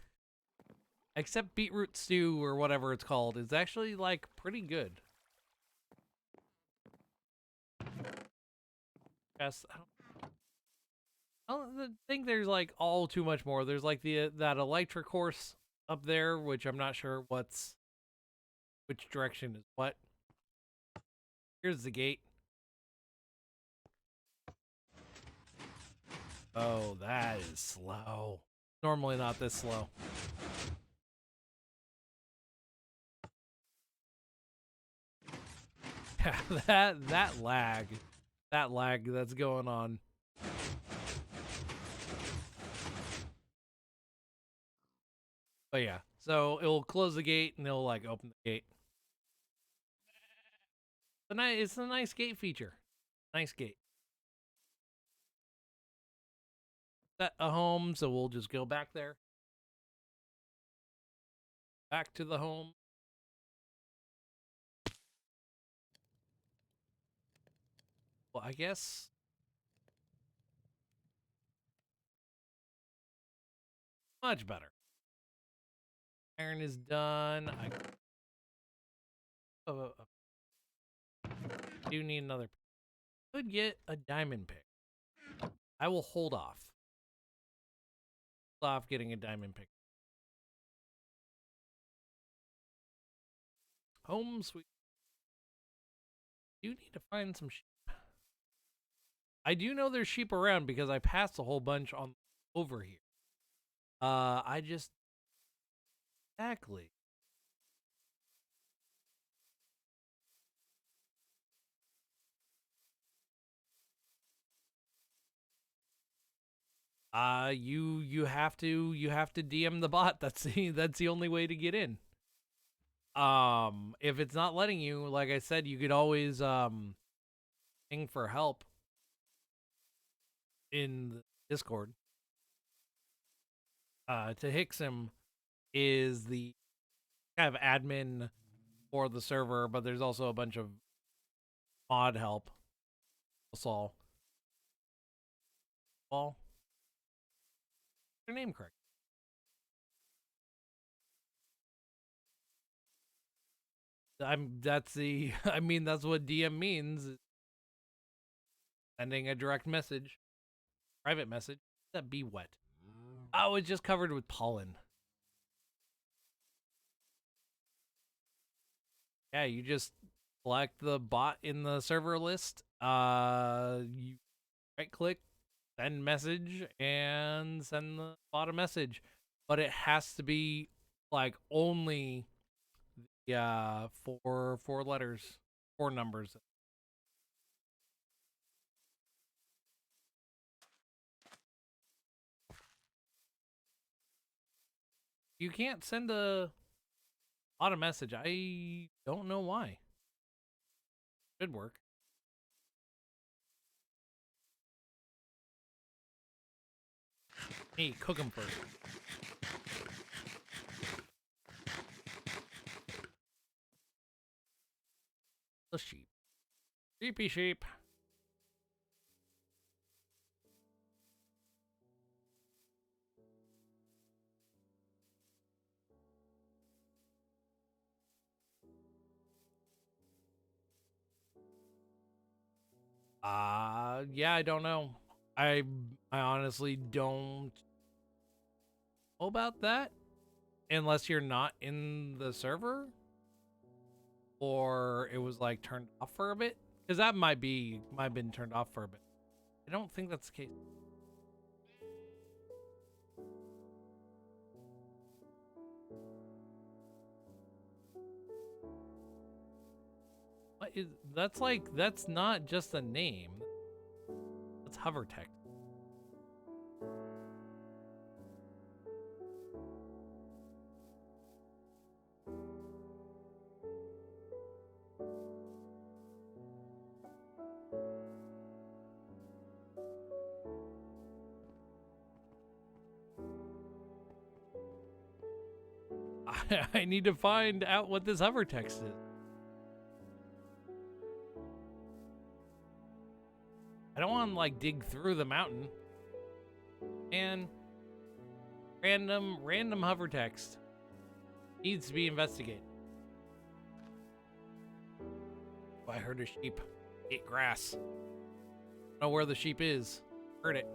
Except beetroot stew or whatever it's called is actually like pretty good. Yes, I don't think there's like all too much more. There's like that electric horse up there, which I'm not sure which direction is what. Here's the gate. Oh, that is slow. Normally not this slow. Yeah, that lag that's going on. But yeah, so it'll close the gate and it'll like open the gate. It's a nice gate feature. Nice gate. Set a home, so we'll just go back there. Back to the home. Well, I guess much better. Iron is done. Do need another. Could get a diamond pick. I will hold off. Hold off getting a diamond pick. Home sweet. Do need to find some sheep. I do know there's sheep around because I passed a whole bunch on over here. I just exactly. You have to DM the bot. That's the only way to get in. If it's not letting you, like I said, you could always ping for help in the Discord. To Hixum is the kind of admin for the server, but there's also a bunch of mod help. Saul. Paul. Your name correct. That's the I mean that's what DM means. Sending a direct message. Private message. That be wet. Oh, it's just covered with pollen. Yeah, you just select the bot in the server list. You right click, send message, and send the bot a message. But it has to be like only four letters, four numbers. You can't send a bot message. I don't know why. Should work. Hey, cook them first. The sheep. Sheepy sheep. Yeah, I don't know. I honestly don't know about that unless you're not in the server or it was like turned off for a bit, because that might have been turned off for a bit. I don't think that's the case. What is that's not just a name. That's hover text. I need to find out what this hover text is. I don't want to like dig through the mountain. And random hover text needs to be investigated. Oh, I heard a sheep eat grass. I don't know where the sheep is. Heard it.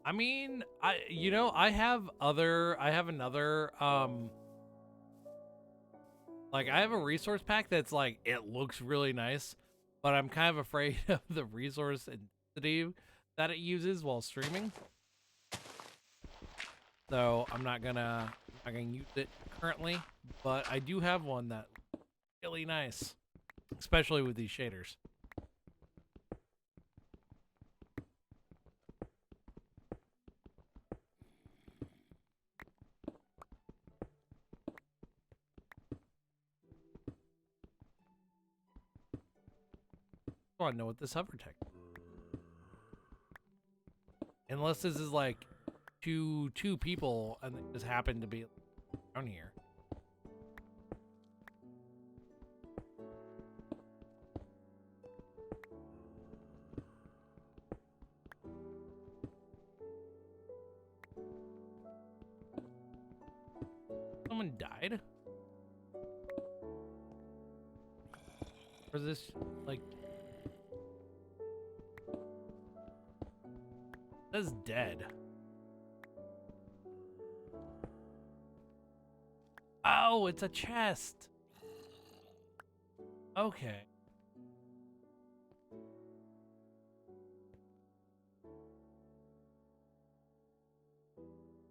I mean, I have another like I have a resource pack that's like it looks really nice, but I'm kind of afraid of the resource intensity that it uses while streaming. So I'm not gonna use it currently, but I do have one that's really nice, especially with these shaders. I want to know what this hover text. Unless this is like two people and they just happen to be down here. Someone died? Or is this like that's dead? Oh, it's a chest. Okay.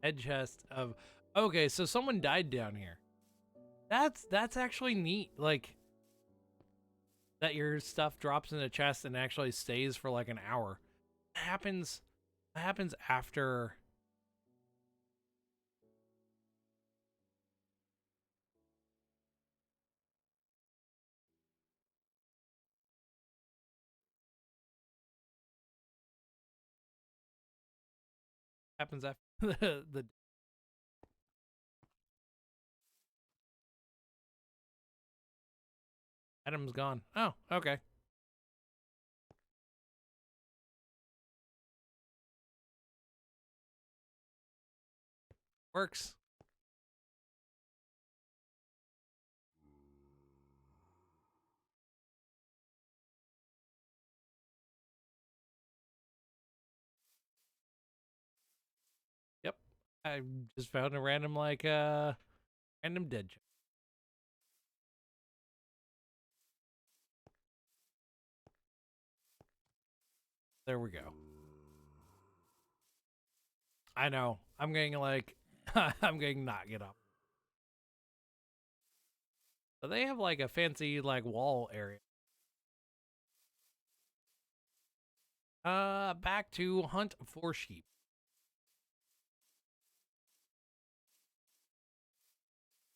Head chest of okay, so someone died down here. That's actually neat. Like that your stuff drops in a chest and actually stays for like an hour. That happens after happens after the item's gone. Oh, okay. Works. Yep. I just found a random random dead chest. There we go. I know. I'm getting like I'm getting not get up. So they have like a fancy like wall area. Back to hunt for sheep.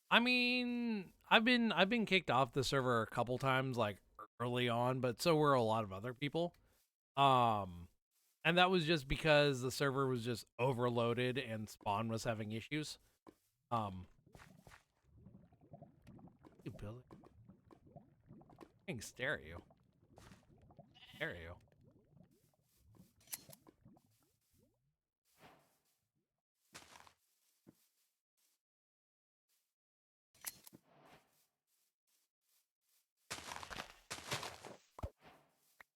I mean, I've been kicked off the server a couple times like early on, but so were a lot of other people. Um and that was just because the server was just overloaded and spawn was having issues. Um you Billy. I can stare at you. Stare at you.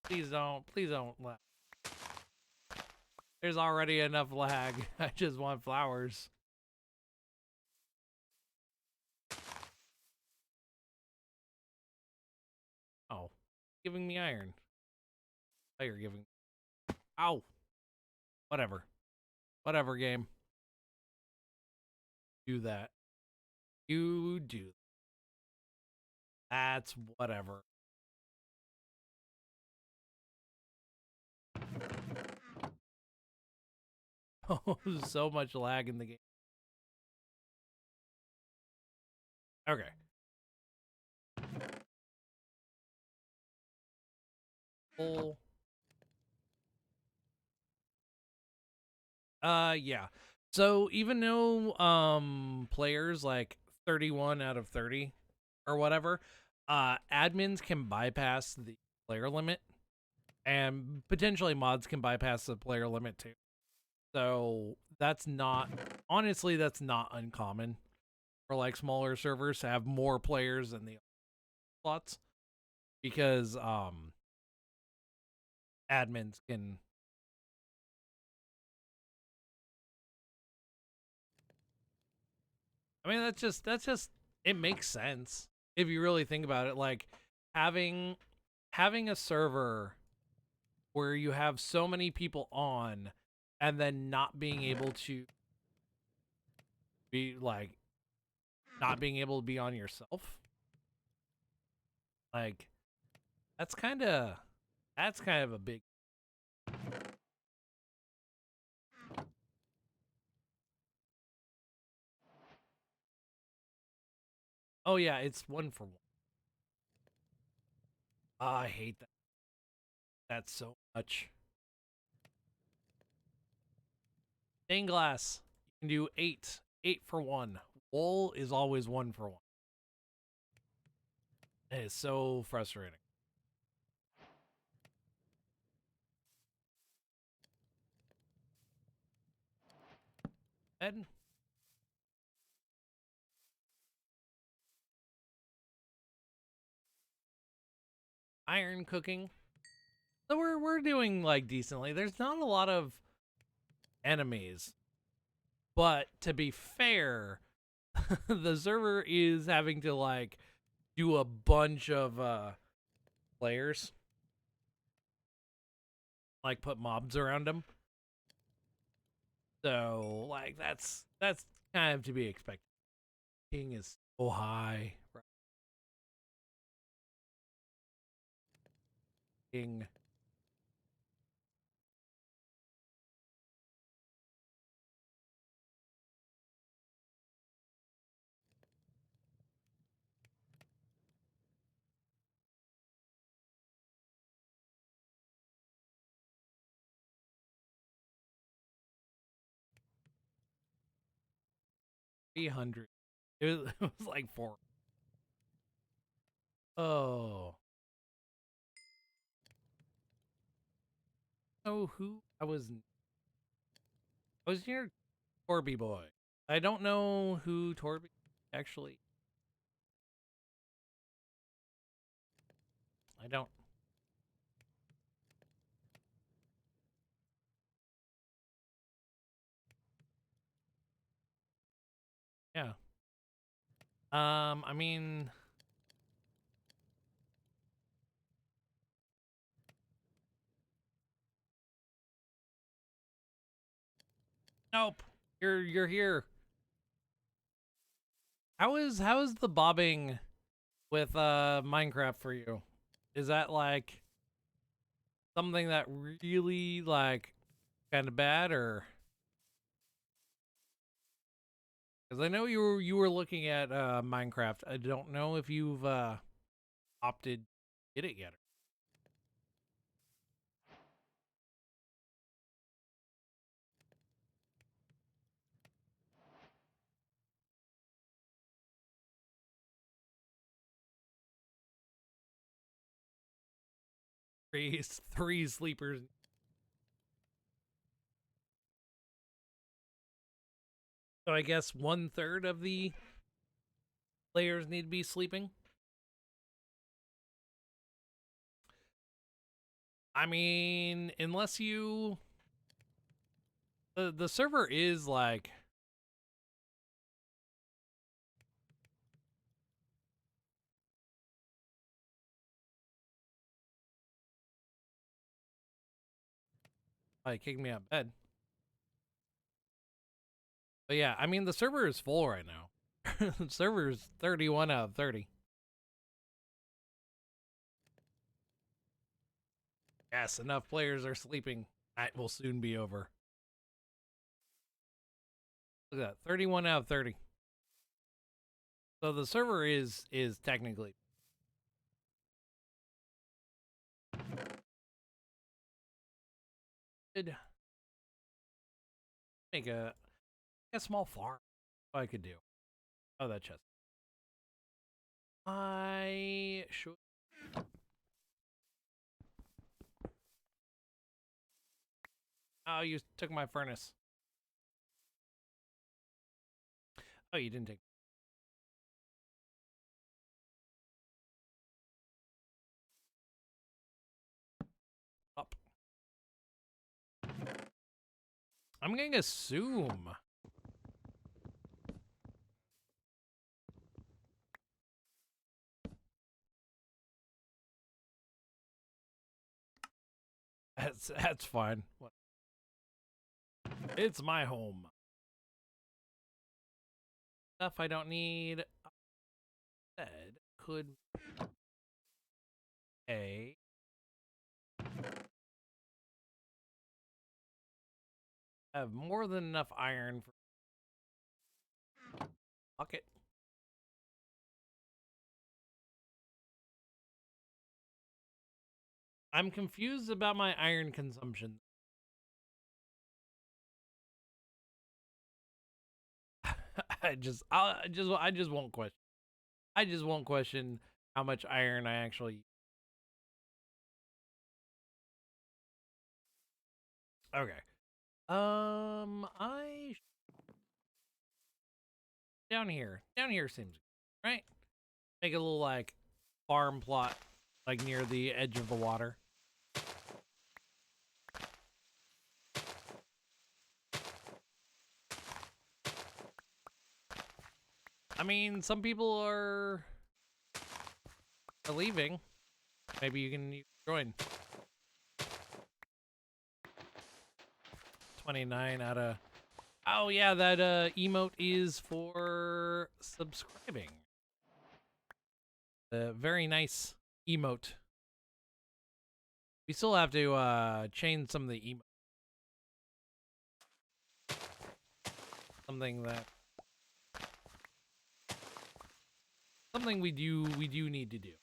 Please don't let. There's already enough lag. I just want flowers. Oh, giving me iron. Oh, you're giving. Ow. Whatever. Whatever, game. Do that. You do. That's whatever. Oh, so much lag in the game. Okay. Full. Yeah. So even though players like 31 out of 30 or whatever, admins can bypass the player limit, and potentially mods can bypass the player limit too. So that's not, honestly, that's not uncommon for like smaller servers to have more players than the slots, because admins can. I mean, that's just it makes sense if you really think about it. Like having having a server where you have so many people on, and then not being able to be like not being able to be on yourself. Like that's kind of a big. Oh yeah, it's one for one. I hate that so much. Stained glass, you can do eight for one. Wool is always one for one. It is so frustrating. And iron cooking. So we're doing like decently. There's not a lot of enemies, but to be fair, the server is having to like do a bunch of players, like put mobs around them. So like that's kind of to be expected. King is so high. King. 300. It was like 4. Oh. Oh, who? I was near Torby Boy. I don't know who Torby actually. I don't. Yeah. I mean, nope. You're here. How is the bobbing with Minecraft for you? Is that like something that really like kind of bad, or because I know you were looking at Minecraft. I don't know if you've opted to get it yet. Three sleepers. So I guess 1/3 of the players need to be sleeping. I mean, unless you the server is like kicking me out of bed. But yeah, I mean the server is full right now. The server is 31 out of 30. Yes, enough players are sleeping. Night will soon be over. Look at that, 31 out of 30. So the server is technically good. Make a small farm. What I could do. Oh, that chest. I should. Oh, you took my furnace. Oh, you didn't take. Up. I'm gonna assume. That's fine. What? It's my home. Stuff I don't need. Said could a have more than enough iron for bucket. I'm confused about my iron consumption. I just won't question. I just won't question how much iron I actually. Okay. I down here. Down here seems right. Make a little like farm plot, like near the edge of the water. I mean, some people are leaving. Maybe you can join. 29 out of. Oh yeah, that emote is for subscribing. Very nice emote. We still have to change some of the emote. Something we do need to do.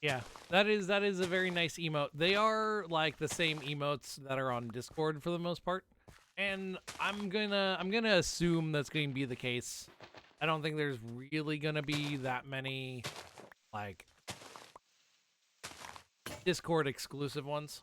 Yeah, that is a very nice emote. They are like the same emotes that are on Discord for the most part. And I'm gonna assume that's going to be the case. I don't think there's really gonna be that many like Discord exclusive ones.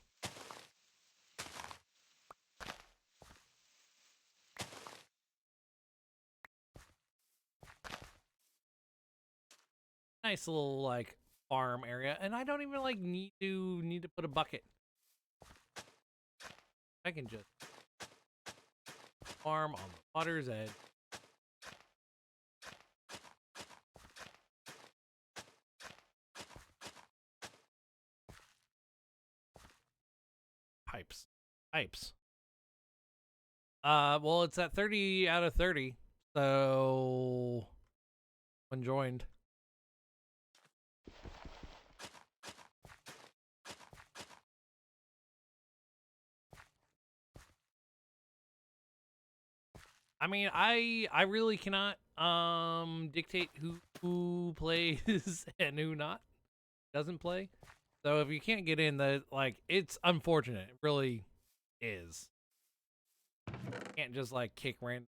Nice little like farm area, and I don't even like need to put a bucket. I can just farm on the water's edge. Pipes. Pipes. Well, it's at 30 out of 30. So one joined. I mean, I really cannot dictate who plays and who not doesn't play. So if you can't get in, the like it's unfortunate. It really is. You can't just like kick random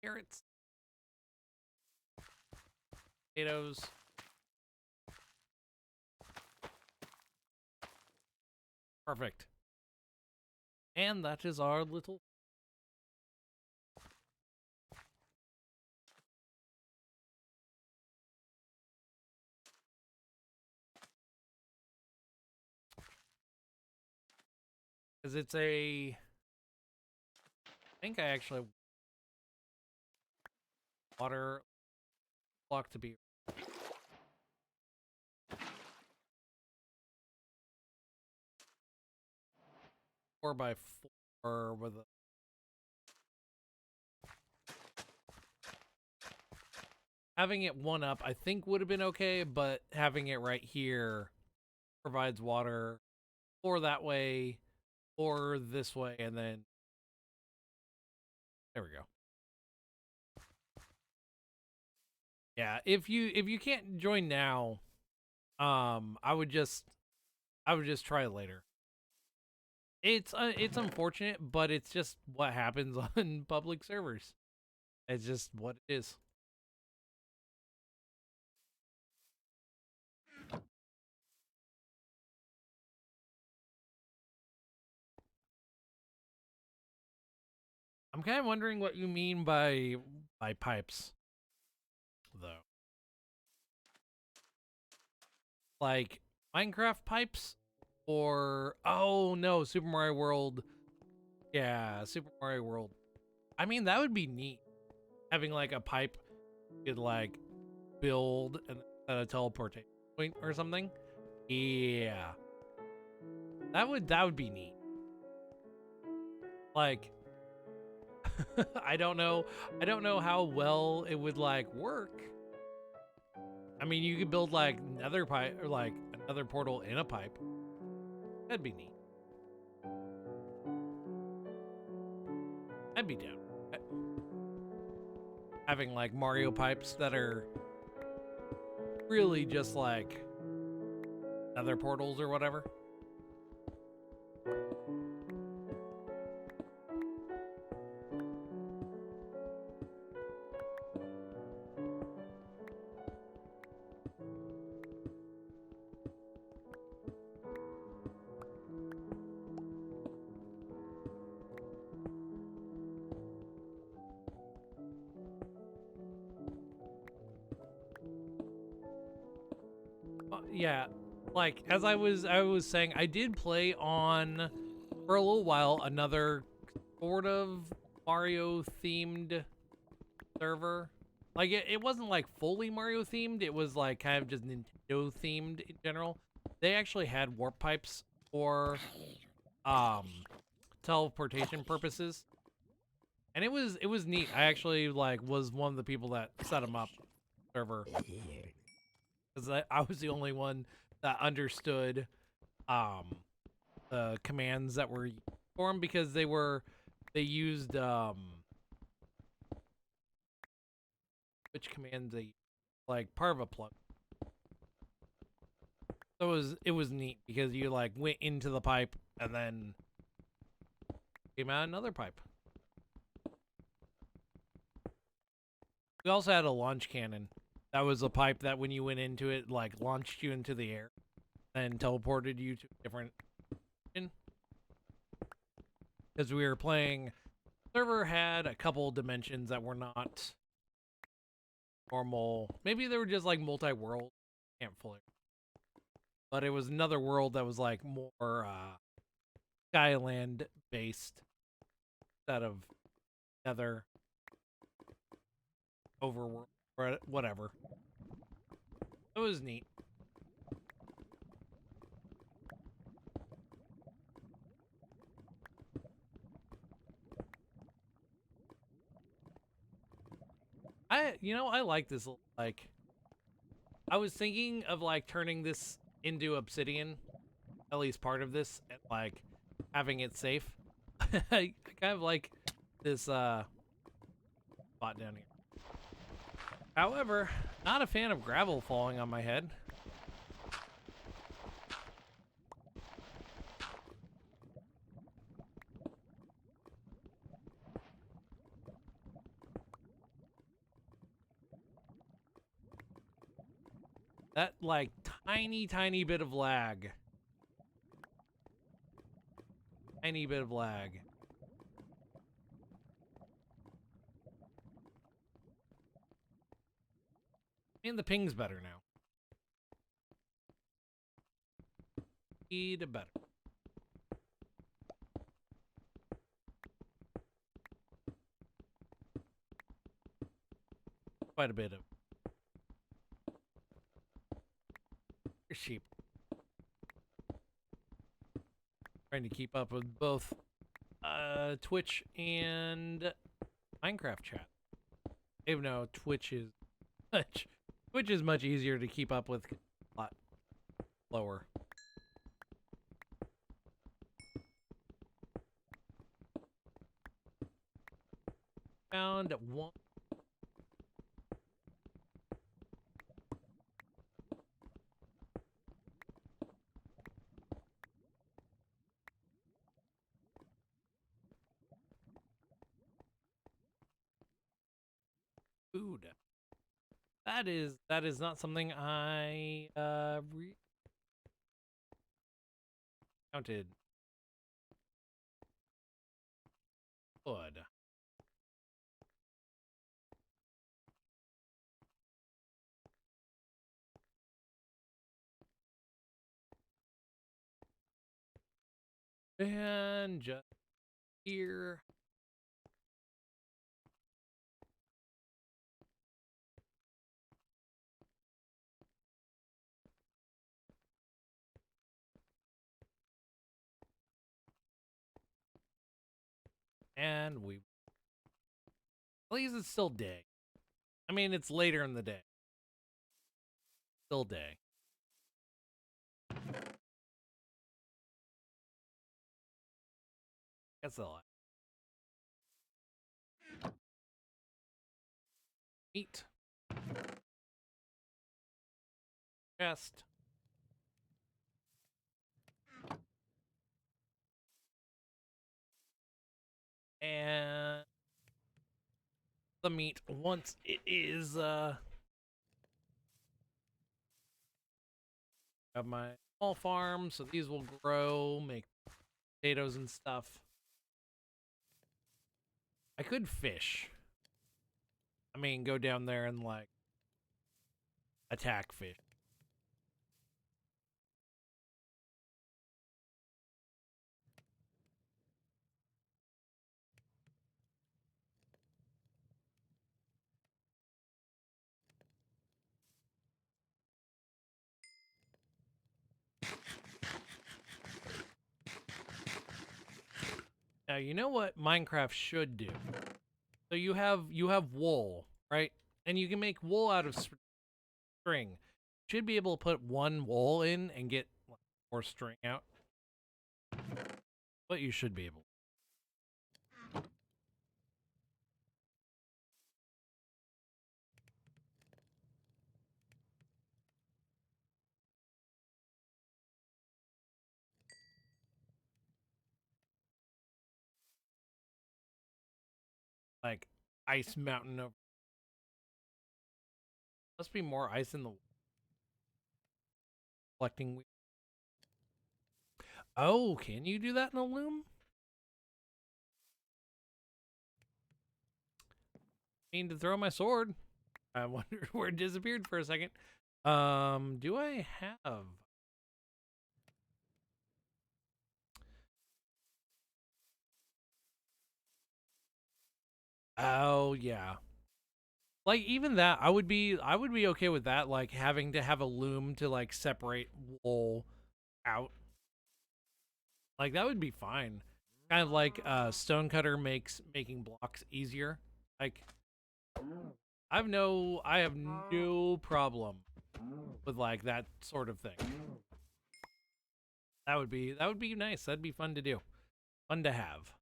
carrots, potatoes. Perfect. And that is our little. Because it's a. I think I actually water block to be 4x4 with a. Having it one up, I think would have been okay, but having it right here provides water or that way or this way, and then there we go. Yeah, if you can't join now, I would just try it later. It's unfortunate, but it's just what happens on public servers. It's just what it is. I'm kind of wondering what you mean by pipes, though. Like Minecraft pipes, or oh no, Super Mario World. Yeah, Super Mario World. I mean, that would be neat. Having like a pipe you could like build and at a teleportation point or something. Yeah. That would be neat. Like I don't know how well it would like work. I mean, you could build like another pipe or like another portal in a pipe. That'd be neat. I'd be down. Having like Mario pipes that are really just like other portals or whatever. Yeah, like as I was saying, I did play on for a little while another sort of Mario themed server. Like it wasn't like fully Mario themed, it was like kind of just Nintendo themed in general. They actually had warp pipes for um teleportation purposes. And it was neat. I actually like was one of the people that set them up server. Because I was the only one that understood the commands that were for them, because they used which commands a like parva plug. So it was neat because you like went into the pipe and then came out another pipe. We also had a launch cannon. That was a pipe that when you went into it, like launched you into the air and teleported you to a different because we were playing. Server had a couple dimensions that were not normal. Maybe they were just like multi-world. Can't fully. But it was another world that was like more Skyland based instead of Nether overworld or whatever. It was neat. I like this, like, I was thinking of like turning this into obsidian, at least part of this, and like having it safe. I kind of like this spot down here. However, not a fan of gravel falling on my head. That like tiny bit of lag. Tiny bit of lag. And the ping's better now. Speed better. Quite a bit of sheep. Trying to keep up with both Twitch and Minecraft chat. Even though Twitch is much easier to keep up with, a lot lower. Found one. Food. That is not something I counted. Good. And just here. And we, at least it's still day. I mean, it's later in the day. Still day. That's a lot. Meat. Chest. And the meat once it is have my small farm, so these will grow, make potatoes and stuff. I could fish. I mean, go down there and like attack fish. Now, you know what Minecraft should do? So you have wool, right? And you can make wool out of string. Should be able to put one wool in and get more string out. But you should be able. like ice mountain over. Must be more ice in the collecting. Oh, can you do that in a loom? I mean to throw my sword. I wondered where it disappeared for a second. Do I have? Oh yeah. Like even that, I would be okay with that. Like having to have a loom to like separate wool out. Like that would be fine. Kind of like stonecutter makes making blocks easier. Like I have no problem with like that sort of thing. That would be nice. That'd be fun to do. Fun to have.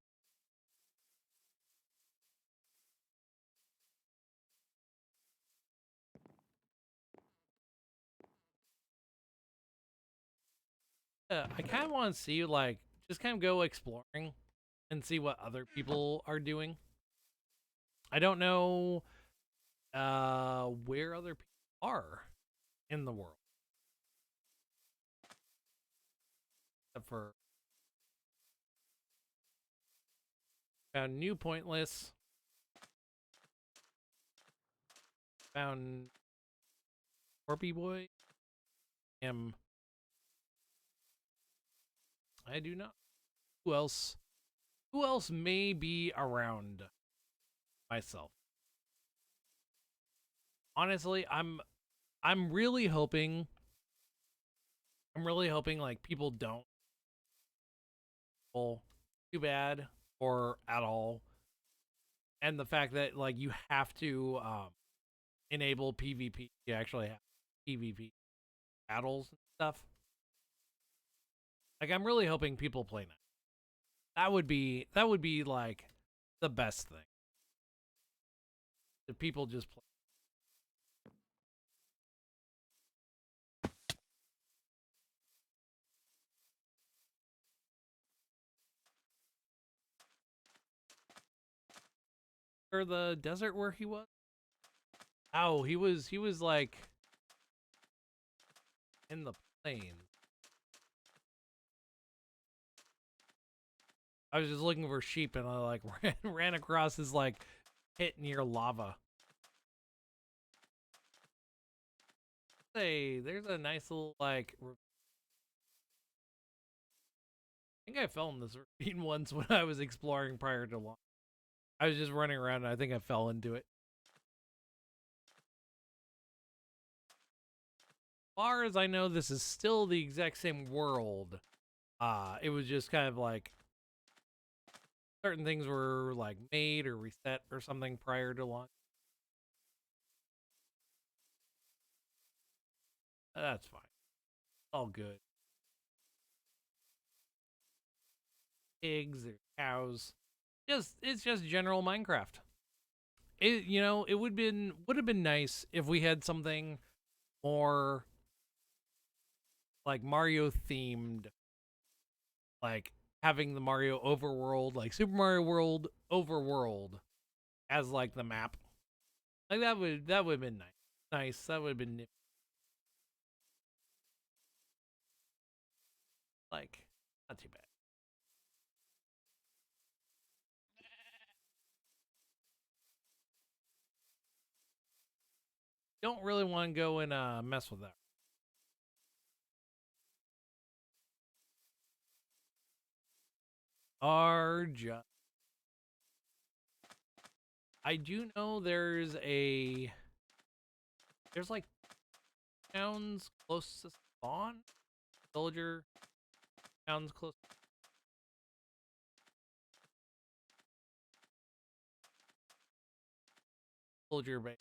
I kind of want to see like just kind of go exploring and see what other people are doing. I don't know where other people are in the world. Except for found new pointless, found Corpy Boy. Am I do not who else may be around myself. Honestly, I'm really hoping like people don't pull too bad or at all. And the fact that like you have to enable PvP to actually have PvP battles and stuff. Like I'm really hoping people play that. That would be like the best thing. If people just play. Or the desert where he was? Oh, he was like in the plains. I was just looking for sheep and I like ran across his like pit near lava. Hey, there's a nice little like I think I fell in this ravine once when I was exploring prior to launch. I was just running around and I think I fell into it. As far as I know, this is still the exact same world. It was just kind of like certain things were like made or reset or something prior to launch. That's fine. All good. Pigs or cows. Just it's just general Minecraft. It would have been nice if we had something more like Mario themed, like having the Mario overworld, like Super Mario World overworld as like the map. Like that would have been nice. Nice. That would have been like not too bad. Don't really want to go and mess with that. Arja. I do know there's like towns close to spawn. Villager towns close. Villager base.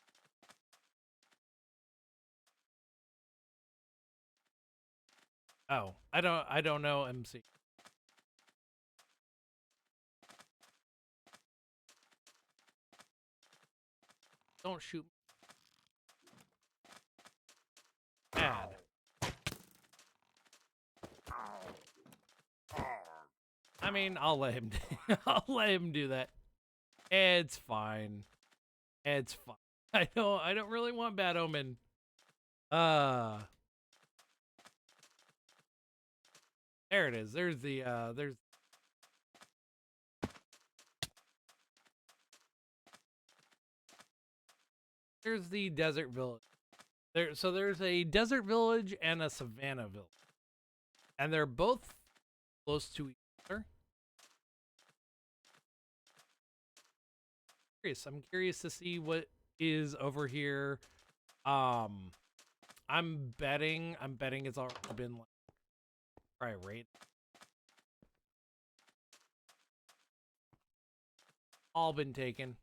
Oh, I don't know MC. Don't shoot me. Bad. I mean, I'll let him I'll let him do that. It's fine. It's fine. I don't really want Bad Omen. There it is. There's the there's the desert village. So there's a desert village and a savannah village. And they're both close to each other. I'm curious to see what is over here. I'm betting it's already been like probably raid. All been taken.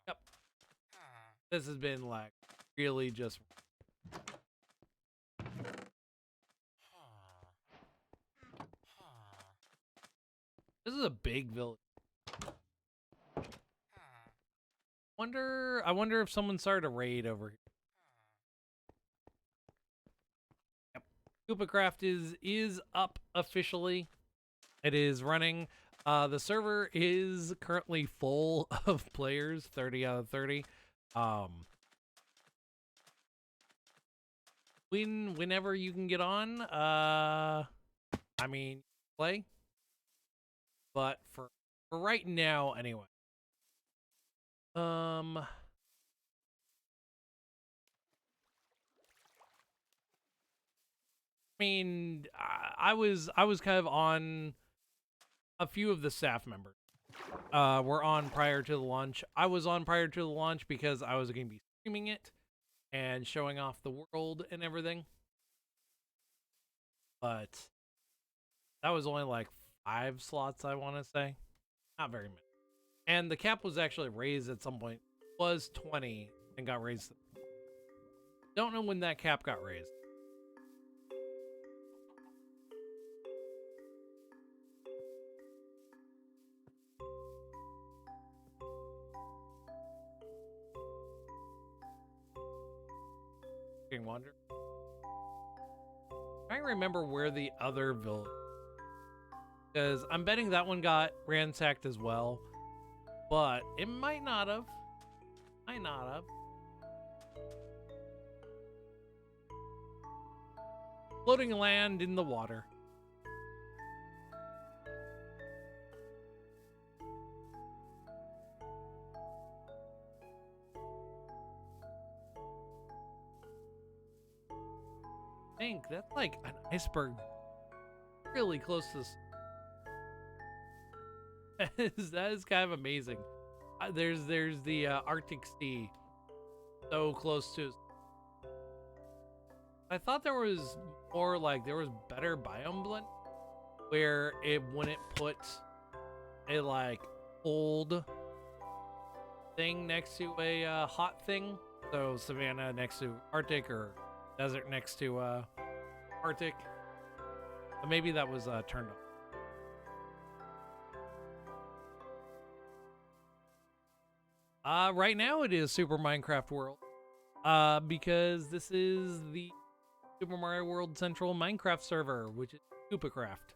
Yep. This has been like really just this is a big village. I wonder if someone started a raid over here. Yep. KoopCraft is up officially. It is running. The server is currently full of players, 30 out of 30. Whenever you can get on, I mean, play. But for right now, anyway. I mean, I was kind of on a few of the staff members. Were on prior to the launch. I was on prior to the launch because I was going to be streaming it and showing off the world and everything. But that was only like 5 slots, I want to say. Not very many. And the cap was actually raised at some point. It was 20 and got raised. Don't know when that cap got raised. Wonder. I can't remember where the other village, because I'm betting that one got ransacked as well, but it might not have. Floating land in the water. That's like an iceberg really close to this. That is kind of amazing. There's the Arctic Sea so close to. I thought there was more like there was better biome blend where it wouldn't put a like cold thing next to a hot thing. So Savannah next to Arctic or desert next to Arctic. But maybe that was turned on. Right now it is Super Minecraft World. Because this is the Super Mario World Central Minecraft server, which is KoopCraft.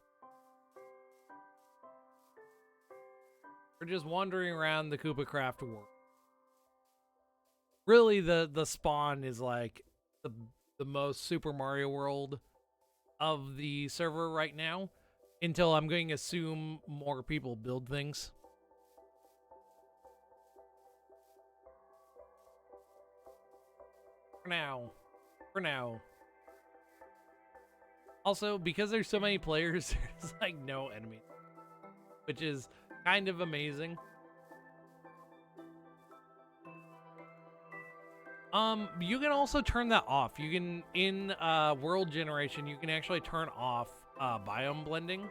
We're just wandering around the KoopCraft world. Really, the spawn is like the most Super Mario World of the server right now, until I'm going to assume more people build things. For now. Also, because there's so many players, there's like no enemies, which is kind of amazing. You can also turn that off. You can, in world generation, you can actually turn off biome blending.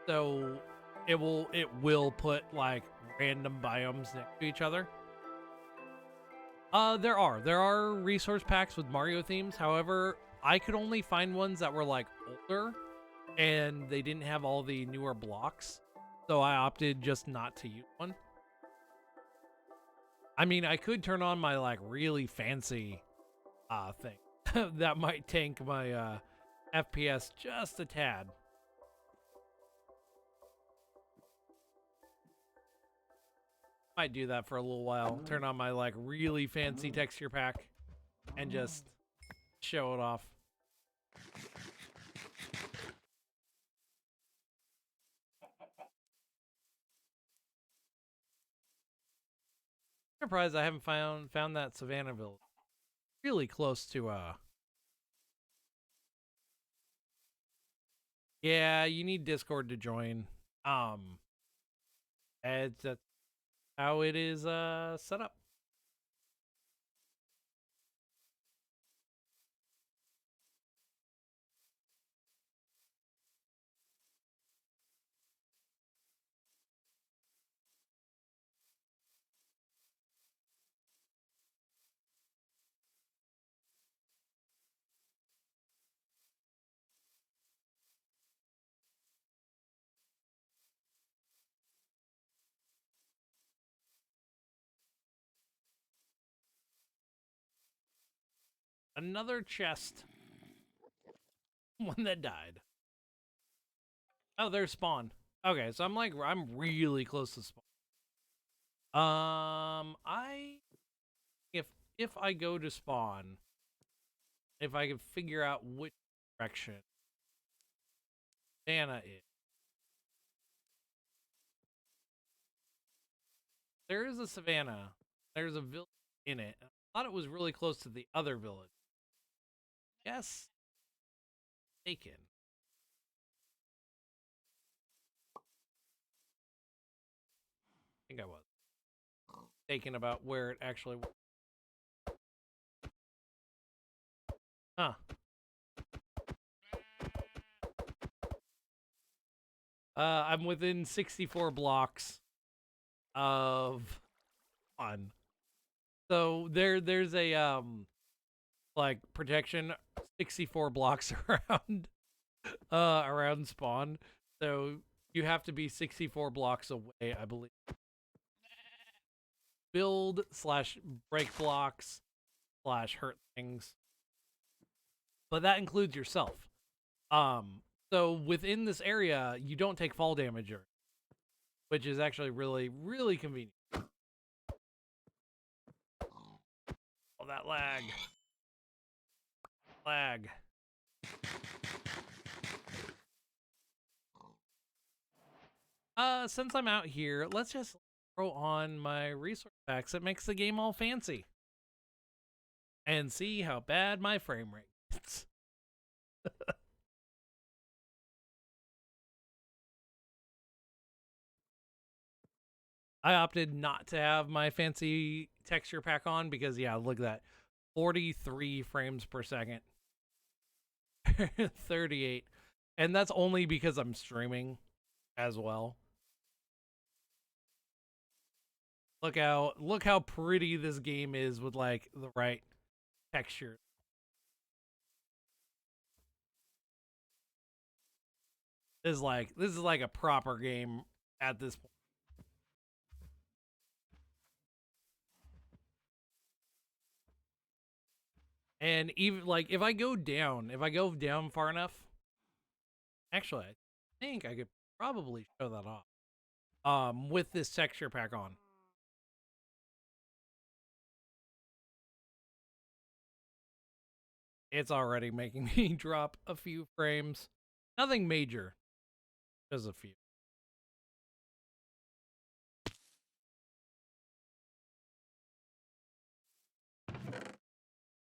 So it will put like random biomes next to each other. There are resource packs with Mario themes. However, I could only find ones that were like older and they didn't have all the newer blocks. So I opted just not to use one. I mean, I could turn on my like really fancy thing that might tank my FPS just a tad. Might do that for a little while. Turn on my like really fancy texture pack and just show it off. Surprised I haven't found that Savannah village. Really close to yeah, you need Discord to join. That's how it is set up. Another chest. One that died. Oh, there's spawn. Okay, so I'm really close to spawn. I if I go to spawn, if I can figure out which direction Savannah is. There is a Savannah. There's a village in it. I thought it was really close to the other village. Yes. Taken. I think I was. Taken about where it actually was. Huh. I'm within 64 blocks of fun. So there's a like protection 64 blocks around spawn. So you have to be 64 blocks away, I believe. Build / break blocks / hurt things. But that includes yourself. So within this area, you don't take fall damage, which is actually really, really convenient. Oh, that lag. Lag. Since I'm out here, let's just throw on my resource packs. It makes the game all fancy. And see how bad my frame rate is. I opted not to have my fancy texture pack on because, yeah, look at that. 43 frames per second. 38. And that's only because I'm streaming as well. Look how pretty this game is with like the right texture. This is like a proper game at this point. And even like if I go down far enough, actually I think I could probably show that off. With this texture pack on. It's already making me drop a few frames. Nothing major. Just a few.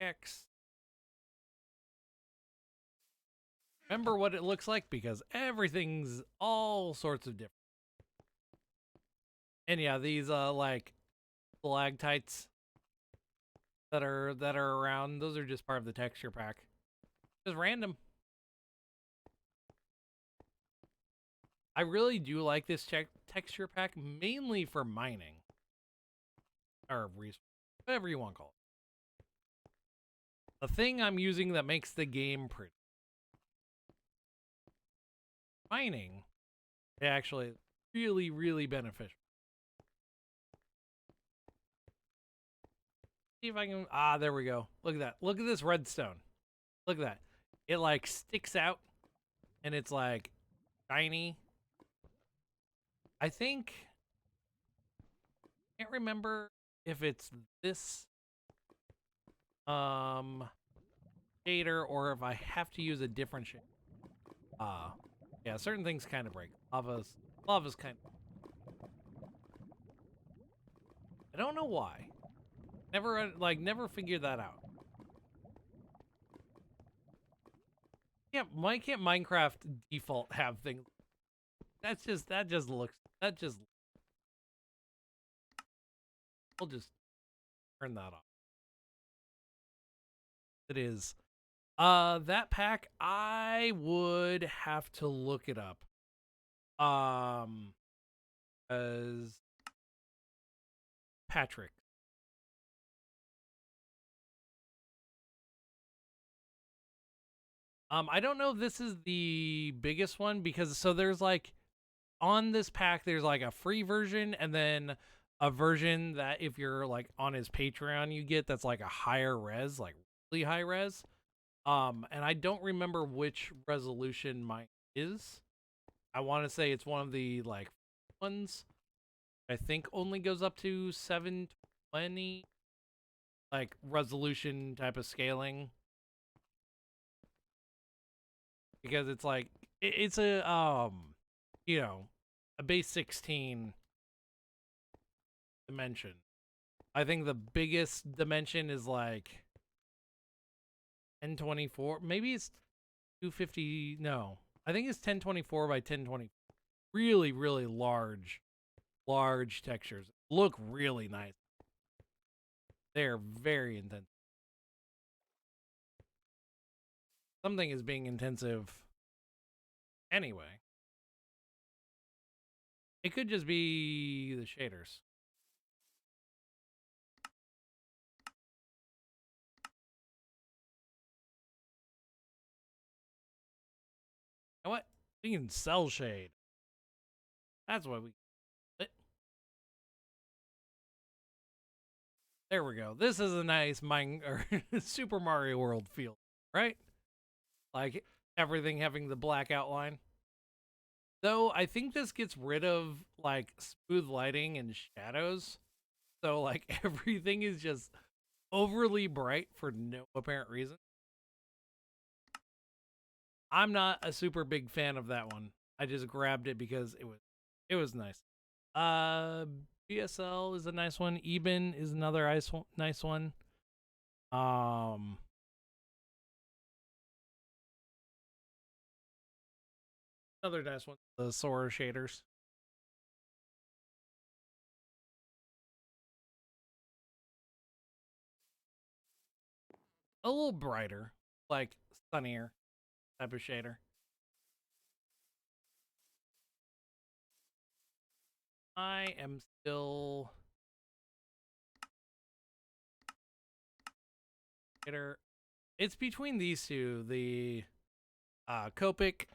X. Remember what it looks like because everything's all sorts of different. And yeah, these like stalactites that are around, those are just part of the texture pack. Just random. I really do like this texture pack mainly for mining. Or resource, whatever you want to call it. The thing I'm using that makes the game pretty. Mining, actually really, really beneficial. See if I can, there we go. Look at that. Look at this redstone. Look at that. It like sticks out and it's like shiny. I think Can't remember if it's this shader or if I have to use a different shader. Yeah, certain things kind of break. Lava's kind of. I don't know why. Never figured that out. Yeah, why can't Minecraft default have things? That just looks. We'll just turn that off. It is. That pack, I would have to look it up. As Patrick. I don't know if this is the biggest one because so there's like on this pack there's like a free version and then a version that if you're like on his Patreon you get that's like a higher res, like really high res. And I don't remember which resolution mine is. I want to say it's one of the like ones. I think only goes up to 720 like resolution type of scaling because it's like it's a you know, a base 16 dimension. I think the biggest dimension is like 1024. Maybe it's 250. No, I think it's 1024 by 1020. Really, really large textures. Look really nice. They're very intense. Something is being intensive anyway. It could just be the shaders. You know what? We can sell shade. That's what we. There we go. This is a nice Super Mario World feel, right? Like everything having the black outline. Though I think this gets rid of like smooth lighting and shadows. So like everything is just overly bright for no apparent reason. I'm not a super big fan of that one. I just grabbed it because it was nice. Uh BSL is a nice one. Eben is another nice one. Um Another nice one. The Sora shaders. A little brighter, like sunnier type of shader. I am still shader. It's between these two, the Copic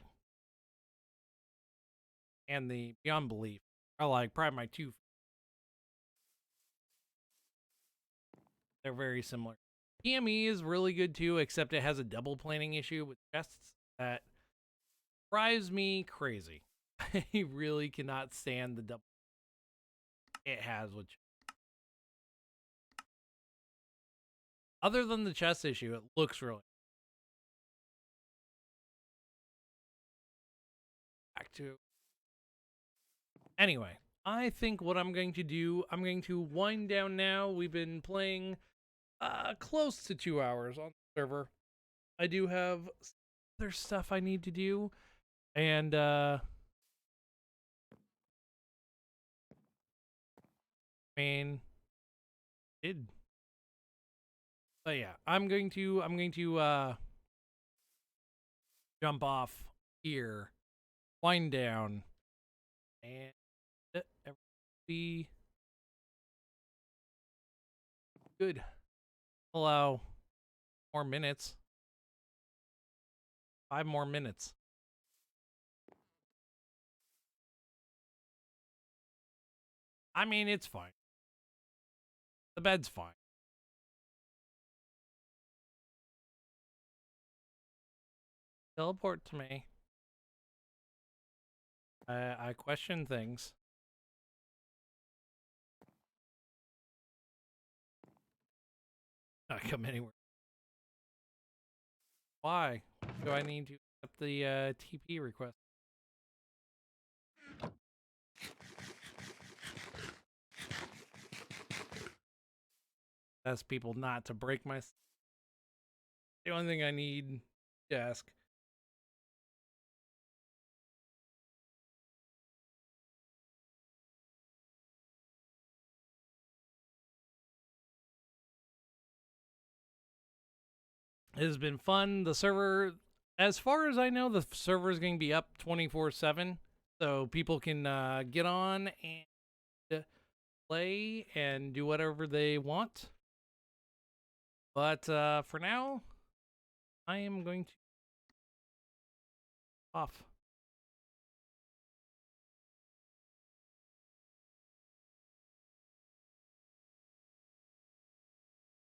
and the Beyond Belief are like probably my two. They're very similar. PME is really good too, except it has a double planing issue with chests that drives me crazy. I really cannot stand the double it has with. Other than the chest issue, it looks really. Back to. Anyway, I think what I'm going to do, I'm going to wind down now. We've been playing close to 2 hours on the server. I do have other stuff I need to do, and I mean, did. But yeah, I'm going to jump off here, wind down, and be good. Allow more minutes. 5 more minutes. I mean, it's fine. The bed's fine. Teleport to me. I question things. Not come anywhere. Why do I need to accept the TP request? Ask people not to break my. The only thing I need to ask. It has been fun. The server, as far as I know, the server is going to be up 24/7, so people can get on and play and do whatever they want. But for now, I am going to off.